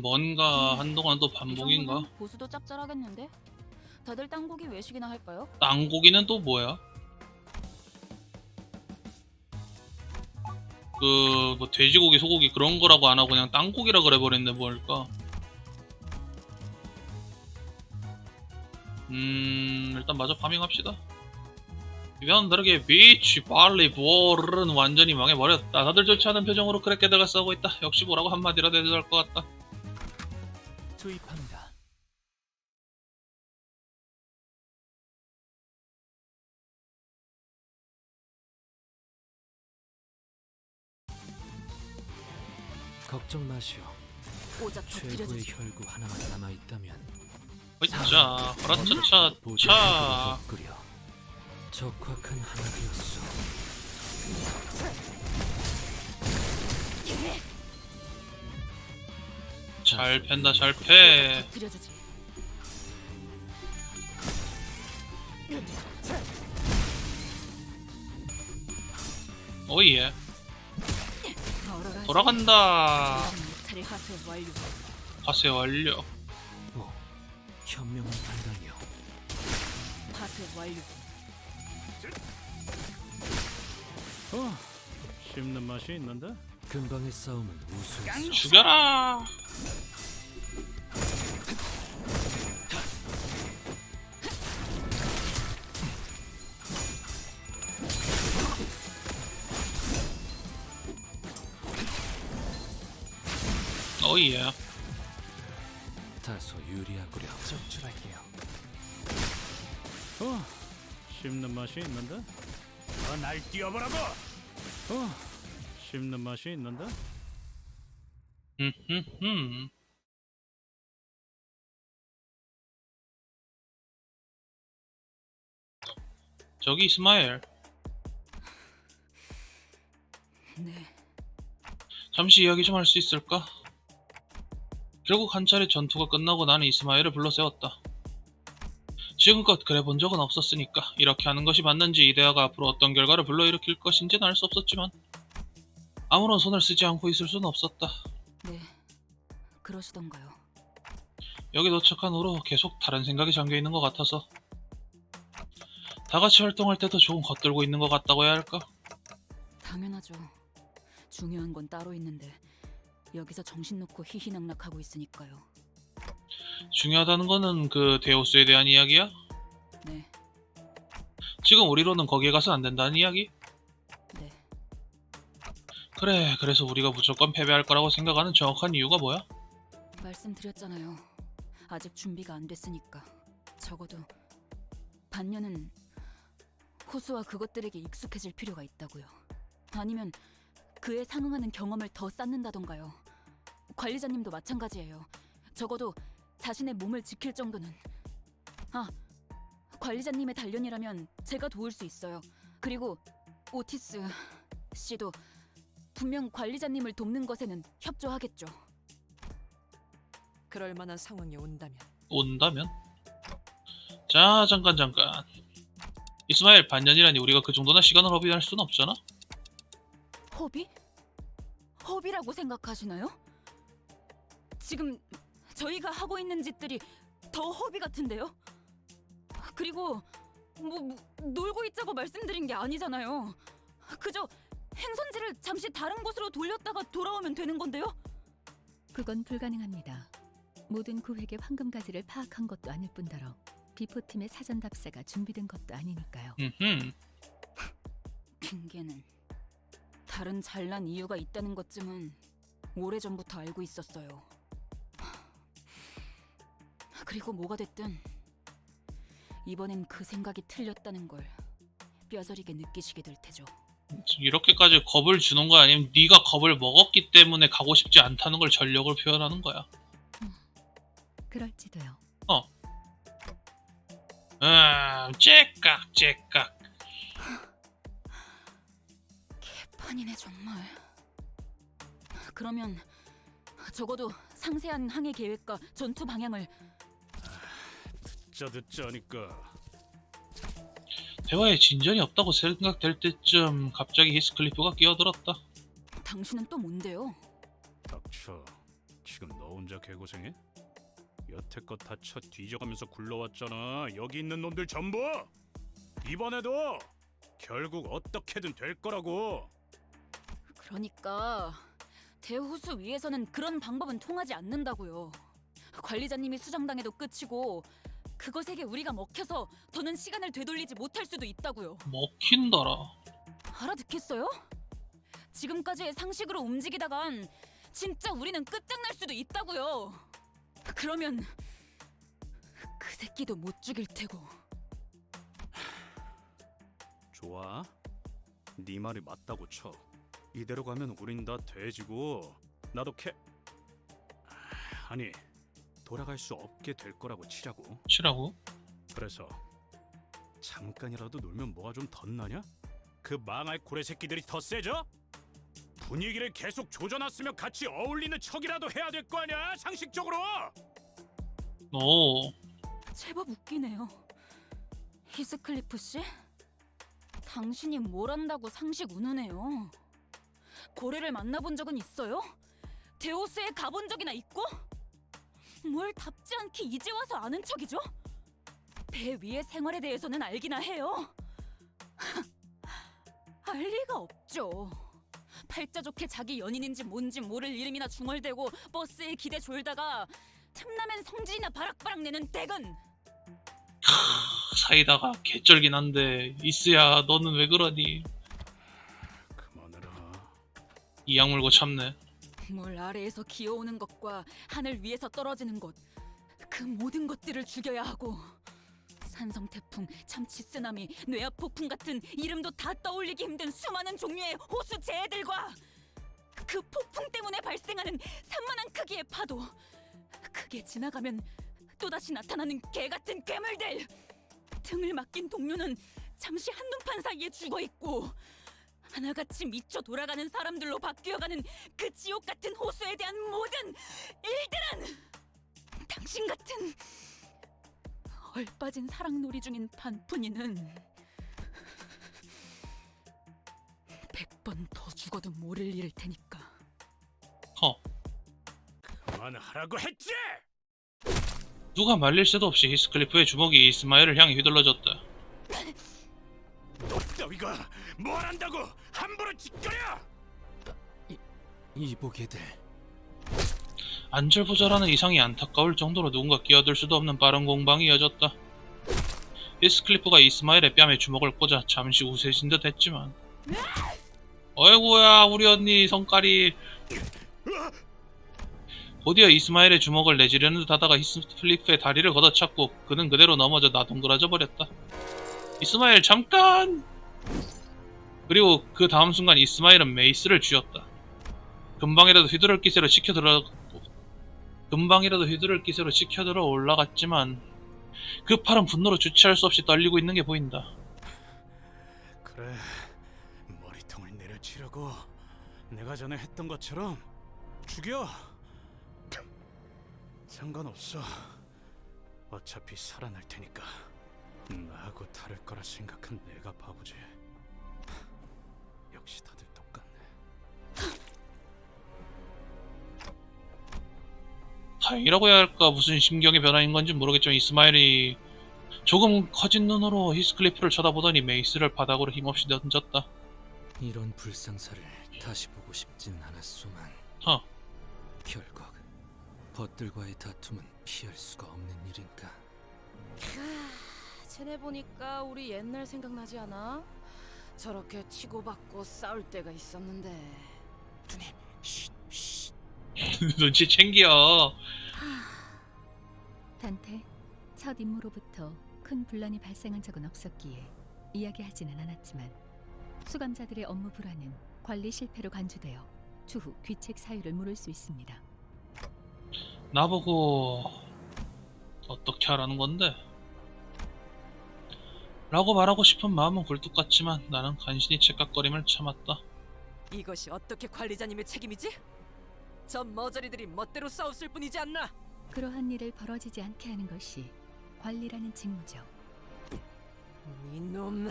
뭔가 한동안 또 반복인가? 보수도 짭짤하겠는데? 다들 땅고기 외식이나 할까요? 땅고기는 또 뭐야? 뭐 돼지고기, 소고기 그런 거라고 안 하고 그냥 땅고기라 그래버렸네. 뭘까? 일단 마저 파밍합시다. 이와는 다르게 비치, 발리, 볼은 완전히 망해버렸다. 다들 좋지 않은 표정으로 크랙게들과 싸우고 있다. 역시 뭐라고 한마디라도 해도 될 것 같다. 투입합니다. 걱정 마시오. 오작 최고의 터뜨려주지. 혈구 하나만 남아 있다면 자, 허라차차 차. 끓여 적확한 하나 되었소. 잘 팬다, 잘 패. 터뜨려주지. 오예. 얼어라. 돌아간다. 차례 하세 완료. 파세 완료. 현명한 판단이요. 하세 완료. 씹는 맛이 있는데? 금방의 싸움은 우수했어. 죽여라. 오예. 다소 유리하구려. 정출할게요. 씹는 맛이 있는데? 날 뛰어보라고! 씹는 맛이 있는데? 흠흠흠. 저기 이스마엘. 네. 잠시 이야기 좀 할 수 있을까? 결국 한 차례 전투가 끝나고 나는 이스마엘을 불러 세웠다. 지금껏 그래 본 적은 없었으니까 이렇게 하는 것이 맞는지 이데아가 앞으로 어떤 결과를 불러일으킬 것인지는 알 수 없었지만 아무런 손을 쓰지 않고 있을 수는 없었다. 네. 그러시던가요. 여기 도착한 후로 계속 다른 생각에 잠겨있는 것 같아서 다 같이 활동할 때도 조금 겉돌고 있는 것 같다고 해야 할까? 당연하죠. 중요한 건 따로 있는데 여기서 정신 놓고 희희낙낙하고 있으니까요. 중요하다는 거는 그 데오스에 대한 이야기야? 네. 지금 우리로는 거기에 가서 안 된다는 이야기? 네. 그래, 그래서 우리가 무조건 패배할 거라고 생각하는 정확한 이유가 뭐야? 말씀드렸잖아요. 아직 준비가 안 됐으니까. 적어도 반년은 호수와 그것들에게 익숙해질 필요가 있다고요. 아니면 그에 상응하는 경험을 더 쌓는다던가요. 관리자님도 마찬가지예요. 적어도 자신의 몸을 지킬 정도는. 관리자님의 단련이라면 제가 도울 수 있어요. 그리고 오티스 씨도 분명 관리자님을 돕는 것에는 협조하겠죠. 그럴 만한 상황이 온다면. 온다면? 자, 잠깐. 이스마엘, 반년이라니 우리가 그 정도나 시간을 허비할 순 없잖아? 허비? 허비라고 생각하시나요? 지금 저희가 하고 있는 짓들이 더 허비 같은데요? 그리고 놀고 있자고 말씀드린 게 아니잖아요. 그저 행선지를 잠시 다른 곳으로 돌렸다가 돌아오면 되는 건데요? 그건 불가능합니다. 모든 구획의 황금가지를 파악한 것도 아닐 뿐더러 비포팀의 사전 답사가 준비된 것도 아니니까요. 핑계는 다른 잘난 이유가 있다는 것쯤은 오래전부터 알고 있었어요. 그리고 뭐가 됐든 이번엔 그 생각이 틀렸다는 걸 뼈저리게 느끼시게 될 테죠. 이렇게까지 겁을 주는 거 아니면 네가 겁을 먹었기 때문에 가고 싶지 않다는 걸 전력을 표현하는 거야. 그럴지도요. 째깍. 개판이네 정말. 그러면 적어도 상세한 항해 계획과 전투 방향을. 듣자니까. 대화에 진전이 없다고 생각될 때쯤 갑자기 히스클리프가 끼어들었다. 당신은 또 뭔데요? 닥쳐. 지금 너 혼자 개고생해? 여태껏 다 쳐 뒤져가면서 굴러왔잖아. 여기 있는 놈들 전부. 이번에도 결국 어떻게든 될 거라고. 그러니까 대호수 위에서는 그런 방법은 통하지 않는다고요. 관리자님이 수정당해도 끝이고 그것에게 우리가 먹혀서 더는 시간을 되돌리지 못할 수도 있다고요. 먹힌다라. 알아듣겠어요? 지금까지의 상식으로 움직이다간 진짜 우리는 끝장날 수도 있다고요. 그러면 그 새끼도 못 죽일 테고. 좋아. 네 말이 맞다고 쳐. 이대로 가면 우린 다 돼지고 나도 아니 돌아갈 수 없게 될 거라고 치자고. 치라고? 그래서 잠깐이라도 놀면 뭐가 좀 덧나냐? 그 망할 고래 새끼들이 더 세져? 분위기를 계속 조져놨으면 같이 어울리는 척이라도 해야 될 거 아니야, 상식적으로. 오. 제법 웃기네요. 히스클리프 씨? 당신이 뭘 안다고 상식 운우네요. 고래를 만나본 적은 있어요? 데오스에 가본 적이나 있고? 뭘 답지 않게 이제 와서 아는 척이죠? 배 위의 생활에 대해서는 알기나 해요. 알 리가 없죠. 팔자 좋게 자기 연인인지 뭔지 모를 이름이나 중얼대고 버스에 기대 졸다가 틈나면 성질이나 바락바락 내는 댁은. 사이다가 개쩔긴 한데 이스야 너는 왜 그러니? 그만해라. 이 약물고 참네. 물 아래에서 기어오는 것과 하늘 위에서 떨어지는 것, 그 모든 것들을 죽여야 하고 산성 태풍, 참치 쓰나미, 뇌압 폭풍 같은 이름도 다 떠올리기 힘든 수많은 종류의 호수 재해들과 그 폭풍 때문에 발생하는 산만한 크기의 파도, 크게 지나가면 또다시 나타나는 개같은 괴물들. 등을 맡긴 동료는 잠시 한눈판 사이에 죽어있고 하나같이 미쳐 돌아가는 사람들로 바뀌어가는 그 지옥 같은 호수에 대한 모든 일들은 당신 같은 얼빠진 사랑놀이 중인 반푼이는 100번 더 죽어도 모를 일일 테니까. 그만하라고 했지! 누가 말릴 새도 없이 히스클리프의 주먹이 이스마엘을 향해 휘둘러졌다. 너 따위가 뭘 한다고 함부로 짓거려! 이보게들. 안절부절하는 이상이 안타까울 정도로 누군가 끼어들 수도 없는 빠른 공방이 이어졌다. 히스클리프가 이스마엘의 뺨에 주먹을 꽂아 잠시 우세해진 듯 했지만 어이구야 우리 언니 성깔이. 곧이어 이스마엘의 주먹을 내지르는 듯 하다가 히스클리프의 다리를 걷어찼고 그는 그대로 넘어져 나동그라져 버렸다. 이스마엘 잠깐! 그리고 그 다음 순간 이스마엘은 메이스를 쥐었다. 금방이라도 휘두를 기세로 치켜들어 올라갔지만 그 팔은 분노로 주체할 수 없이 떨리고 있는 게 보인다. 그래, 머리통을 내려치려고 내가 전에 했던 것처럼 죽여. 상관없어. 어차피 살아날 테니까. 나하고 다를 거라 생각한 내가 바보지. 역시 다들 똑같네. 다행이라고 해야 할까 무슨 심경의 변화인 건지 모르겠지만 이스마엘이 조금 커진 눈으로 히스클리프를 쳐다보더니 메이스를 바닥으로 힘없이 던졌다. 이런 불상사를 다시 보고 싶진 않았소만. 결국 벗들과의 다툼은 피할 수가 없는 일인가. 쟤네 보니까 우리 옛날 생각나지 않아? 저렇게 치고받고 싸울 때가 있었는데. 누님, 쉿. 눈치 챙겨. 단테, 첫 임무로부터 큰 분란이 발생한 적은 없었기에 이야기하지는 않았지만 수감자들의 업무 불안은 관리 실패로 간주되어 추후 귀책 사유를 물을 수 있습니다. 나보고 어떻게 하라는 건데? 라고 말하고 싶은 마음은 굴뚝 같지만 나는 간신히 첵각거림을 참았다. 이것이 어떻게 관리자님의 책임이지? 저 머저리들이 멋대로 싸웠을 뿐이지 않나? 그러한 일을 벌어지지 않게 하는 것이 관리라는 직무죠. 이놈.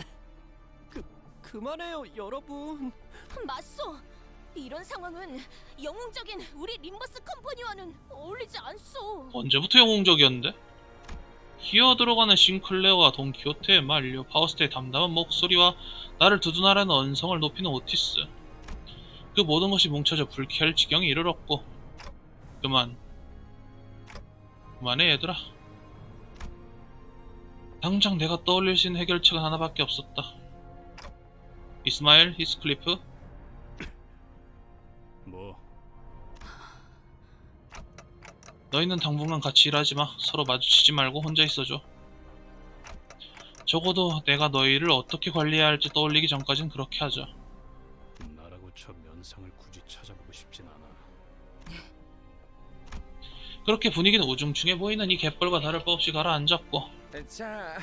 그만해요, 여러분. 맞소. 이런 상황은 영웅적인 우리 림버스 컴퍼니와는 어울리지 않소. 언제부터 영웅적이었는데? 기어들어가는 싱클레어와 돈키호테의 말, 파우스트의 담담한 목소리와 나를 두둔하라는 언성을 높이는 오티스. 그 모든 것이 뭉쳐져 불쾌할 지경에 이르렀고 그만해 얘들아. 당장 내가 떠올릴 수 있는 해결책은 하나밖에 없었다. 이스마엘, 히스클리프, 뭐? 너희는 당분간 같이 일하지 마. 서로 마주치지 말고 혼자 있어줘. 적어도 내가 너희를 어떻게 관리해야 할지 떠올리기 전까진 그렇게 하자. 나라고 저 면상을 굳이 찾아보고 싶진 않아. 그렇게 분위기는 우중충해 보이는 이 갯벌과 다를 바 없이 가라앉았고 자,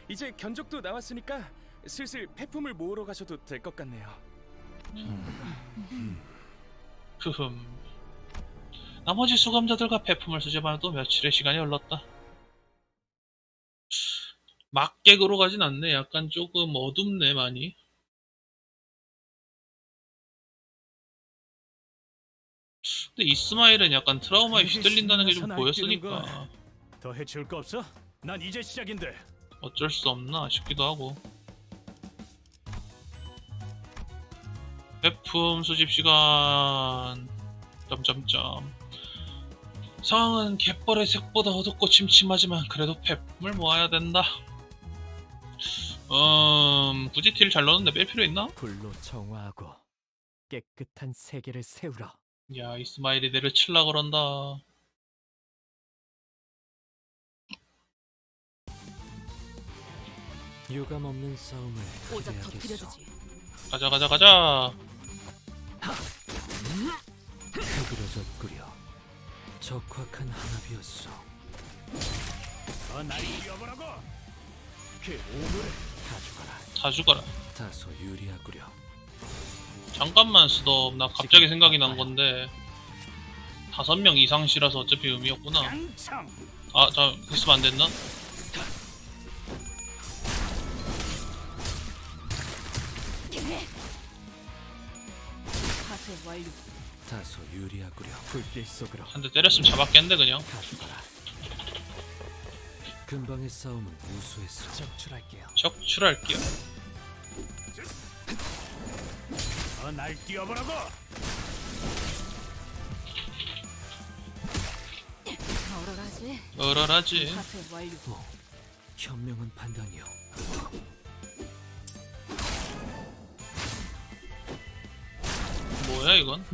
이제 견적도 나왔으니까 슬슬 폐품을 모으러 가셔도 될 것 같네요. 흐흠. 나머지 수감자들과 폐품을 수집하는 또 며칠의 시간이 흘렀다. 막객으로 가진 않네. 약간 조금 어둡네 많이. 근데 이스마일은 약간 트라우마에 휘둘린다는 게 좀 보였으니까 더 해치울 거 없어? 난 이제 시작인데. 어쩔 수 없나 싶기도 하고. 배품 수집 시간... 점점점. 상황은 갯벌의 색보다 어둡고 침침하지만 그래도 배품을 모아야 된다. 굳이 딜 잘 넣었는데 뺄 필요 있나? 불로 정화하고 깨끗한 세계를 세우라. 야, 이스마일이 내를 칠라 그런다. 유감 없는 싸움을 오작 해야겠어. 터뜨려주지. 가자 가자 가자. 흐그러졌구려. 적확한 한압이었어. 날 이겨보라고. 그 오물을 다 죽어라. 다 죽어라. 다소 유리하구려. 잠깐만 스톱. 나 갑자기 생각이 난 건데 5명 이상시라서 어차피 의미 없구나. 아, 자, 했으면 안 됐나? 파쇄 완료. 다소 유리하구려. 불길 속으로 한 대 때렸으면 잡았겠는데 그냥. 다 죽어라. 근방의 싸움은 우수했어. 적출할게요. 적출할게요. 날 뛰어보라고. 얼얼하지? 얼얼하지. 파쇄 완료. 현명한 판단이요. 뭐야 이건?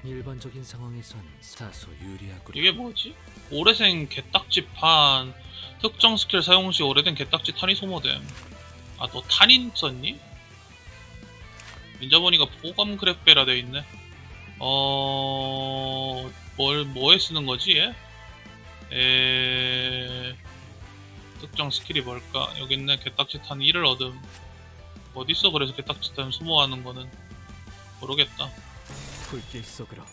일반적인 상황에선 다소 유리하구려. 이게 뭐지? 오래생 개딱지판. 특정 스킬 사용 시 오래된 개딱지 탄이 소모됨. 아, 너 탄인 썼니? 민자 보니까 보감 그래페라 돼있네. 뭐에 쓰는 거지 얘? 특정 스킬이 뭘까? 여기 있네. 개딱지 탄 1을 얻음. 어딨어 그래서 개딱지 탄 소모하는 거는? 모르겠다. 불길 속으로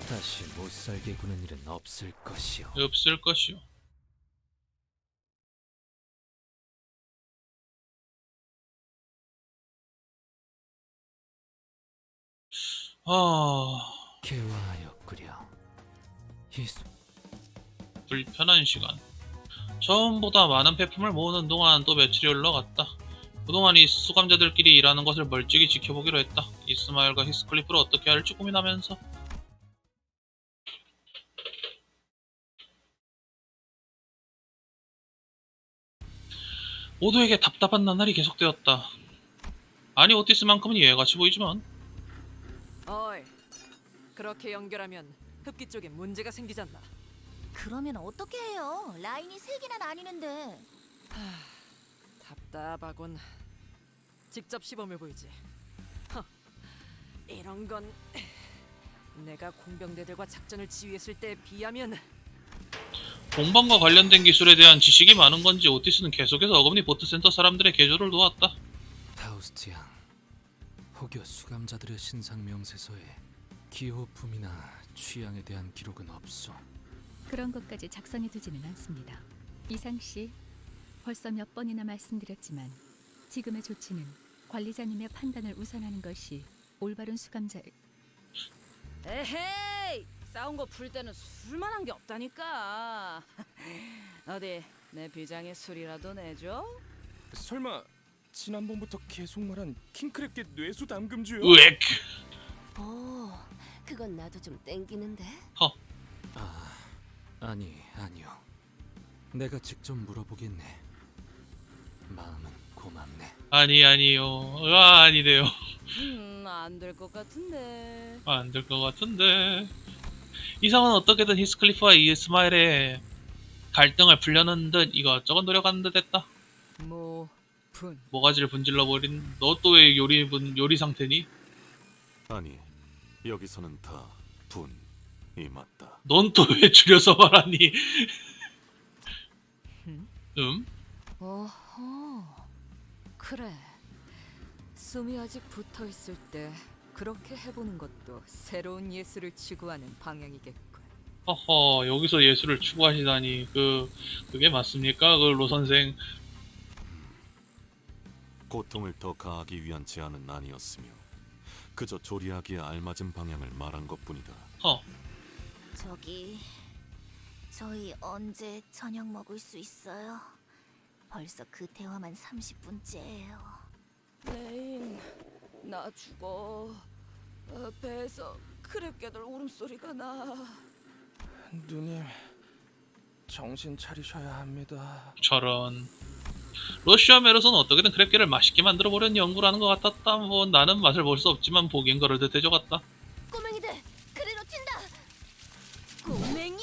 다시 못살게 구는 일은 없을 것이요. 없을 것이요. 개화하였구려. 불편한 시간. 처음보다 많은 폐품을 모으는 동안 또 며칠이 흘러갔다. 그동안 이 수감자들끼리 일하는 것을 멀찍이 지켜보기로 했다. 이스마일과 히스클리프를 어떻게 할지 고민하면서. 모두에게 답답한 나날이 계속되었다. 아니 오티스만큼은 예외같이 보이지만. 어이, 그렇게 연결하면 흡기 쪽에 문제가 생기잖아. 그러면 어떻게 해요? 라인이 3개나 나뉘는데. 답답하군. 직접 시범해보이지. 이런 건 내가 공병대들과 작전을 지휘했을 때에 비하면 공방과 관련된 기술에 대한 지식이 많은 건지 오티스는 계속해서 어금니 보트센터 사람들의 개조를 도왔다. 파우스트 양, 혹여 수감자들의 신상 명세서에 기호품이나 취향에 대한 기록은 없소. 그런 것까지 작성해두지는 않습니다. 이상 씨, 벌써 몇 번이나 말씀드렸지만 지금의 조치는 관리자님의 판단을 우선하는 것이 올바른 수감자. 에헤이! 싸운 거 풀 때는 술만 한 게 없다니까. 어디 내 비장의 술이라도 내줘? 설마 지난번부터 계속 말한 킹크랩계 뇌수 담금주요? 으엑! 오, 그건 나도 좀 땡기는데. 아니요. 내가 직접 물어보겠네. 마음은 고맙네. 아니요. 아니래요. 안 될 것 같은데. 안 될 것 같은데. 이상은 어떻게든 히스클리프와 이스마일의 갈등을 풀려는 듯 이것저것 노력하는 듯 했다. 분. 모가지를 분질러 버린. 너 또 왜 요리 상태니? 아니, 여기서는 다 분이 맞다. 넌 또 왜 줄여서 말하니? 어허. 그래. 숨이 아직 붙어 있을 때 그렇게 해보는 것도 새로운 예술을 추구하는 방향이겠군. 허허, 여기서 예술을 추구하시다니. 그게 맞습니까? 로 선생. 고통을 더 가하기 위한 제안은 아니었으며 그저 조리하기에 알맞은 방향을 말한 것뿐이다. 저희 언제 저녁 먹을 수 있어요? 벌써 그 대화만 30분째예요. 레인, 나 죽어. 배에서 크랩개들 울음소리가 나. 누님, 정신 차리셔야 합니다. 저런. 러시아 메로서는 어떻게든 크랩게를 맛있게 만들어 보려는 연구를 하는 것 같았다. 뭐 나는 맛을 볼 수 없지만 보기엔 그럴듯해져 갔다. 꼬맹이들, 그리로 튄다. 꼬맹이!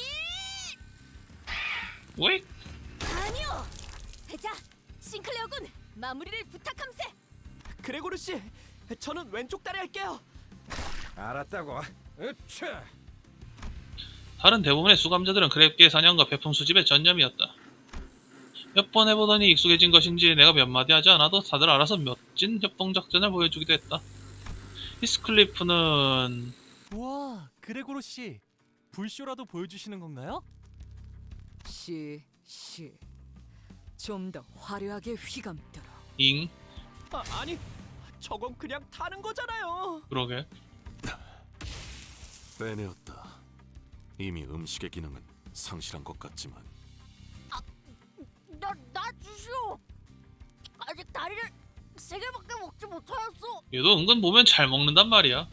왜? 아니요. 자, 싱클레어군, 마무리를 부탁함세. 그레고르 씨, 저는 왼쪽 다리 할게요. 알았다고. 으차. 다른 대부분의 수감자들은 크랩게 사냥과 배품 수집에 전념이었다. 몇 번 해보더니 익숙해진 것인지 내가 몇 마디 하지 않아도 다들 알아서 멋진 협동작전을 보여주기도 했다. 히스클리프는 우와, 그레고르 씨, 불쇼라도 보여주시는 건가요? 좀 더 화려하게 휘감도록. 잉? 아니, 저건 그냥 타는 거잖아요. 그러게. 빼내었다. 이미 음식의 기능은 상실한 것 같지만 나 주시오. 아직 다리를 3개밖에 먹지 못하였어. 얘도 은근 보면 잘 먹는단 말이야.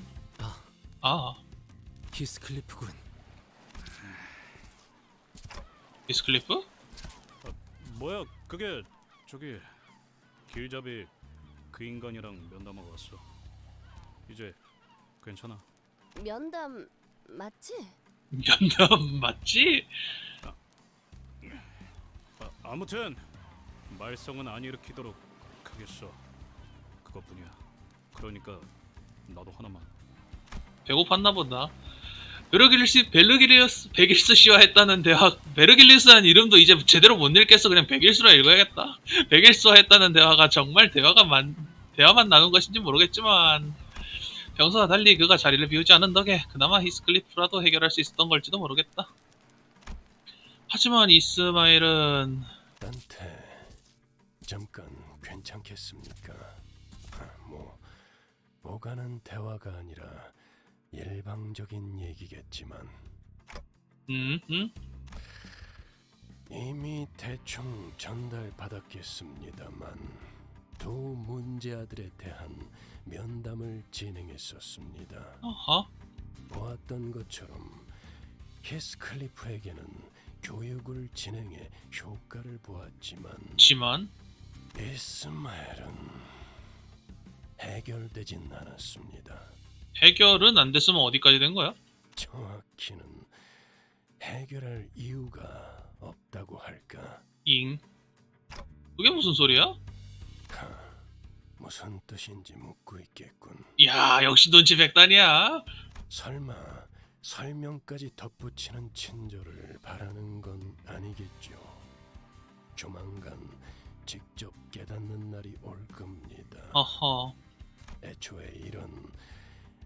히스클리프군. 히스클리프? 뭐야 그게 저기 길잡이 그 인간이랑 면담하고 왔어. 이제 괜찮아. 면담 맞지? 면담 맞지? 아무튼 말썽은 안 일으키도록 하겠어. 그것뿐이야. 그러니까 나도 하나만. 배고팠나 보다. 베르길리우스 씨와 했다는 대화. 베르길리우스라는 이름도 이제 제대로 못 읽겠어. 그냥 베길스로 읽어야겠다. 베길스와 했다는 대화가 정말 대화만 나눈 것인지 모르겠지만 평소와 달리 그가 자리를 비우지 않은 덕에 그나마 히스클리프라도 해결할 수 있었던 걸지도 모르겠다. 하지만 이스마일은 단테, 잠깐 괜찮겠습니까? 오가는 대화가 아니라 일방적인 얘기겠지만 이미 대충 전달받았겠습니다만 두 문제아들에 대한 면담을 진행했었습니다. 보았던 것처럼 히스클리프에게는 교육을 진행해 효과를 보았지만 이스마엘은 해결되진 않았습니다. 해결은 안 됐으면 어디까지 된 거야? 정확히는 해결할 이유가 없다고 할까? 그게 무슨 소리야? 무슨 뜻인지 묻고 있겠군. 야, 역시 눈치 백단이야. 설마 설명까지 덧붙이는 친절을 바라는 건 아니겠죠. 조만간 직접 깨닫는 날이 올 겁니다. 애초에 이런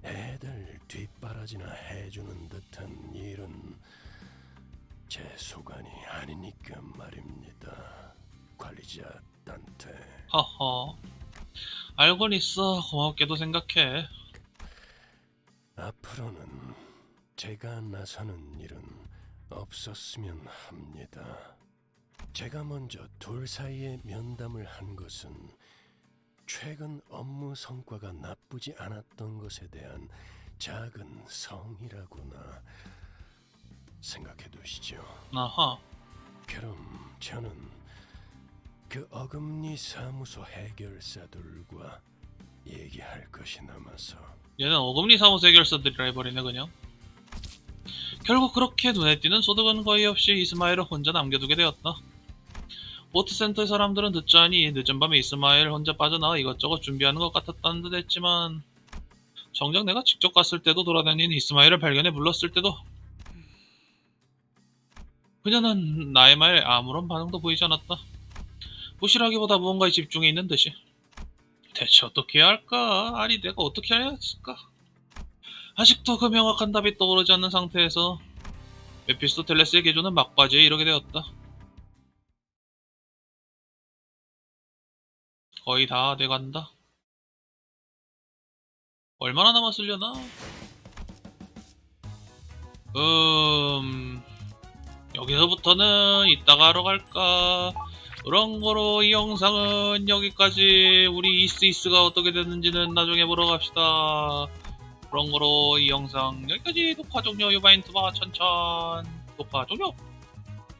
애들 뒷바라지나 해주는 듯한 일은 제 소관이 아니니까 말입니다. 관리자 단테. 알곤 있어. 고맙게도 생각해. 앞으로는 제가 나서는 일은 없었으면 합니다. 제가 먼저 둘 사이에 면담을 한 것은 최근 업무 성과가 나쁘지 않았던 것에 대한 작은 성이라고나 생각해 두시죠. 그럼 저는 그 어금니 사무소 해결사들과 얘기할 것이 남아서. 얘는 어금니 사무소 해결사들이라 해버리네 그냥. 결국 그렇게 눈에 띄는 소득은 거의 없이 이스마엘을 혼자 남겨두게 되었다. 보트센터의 사람들은 듣자니 늦은 밤에 이스마엘 혼자 빠져나와 이것저것 준비하는 것 같았다는 듯 했지만 정작 내가 직접 갔을 때도 돌아다니는 이스마엘을 발견해 불렀을 때도 그녀는 나의 말에 아무런 반응도 보이지 않았다. 무시라기보다 무언가에 집중해 있는 듯이. 대체 어떻게 해야 할까? 아니 내가 어떻게 해야 했을까? 아직도 그 명확한 답이 떠오르지 않는 상태에서 메피스토텔레스의 계조는 막바지에 이르게 되었다. 거의 다 돼간다. 얼마나 남았으려나? 여기서부터는 이따가 하러 갈까? 그런 거로 이 영상은 여기까지. 우리 이스가 어떻게 됐는지는 나중에 보러 갑시다. 그런 거로 이 영상 여기까지. 녹화 종료. 유바인투바 천천. 녹화 종료.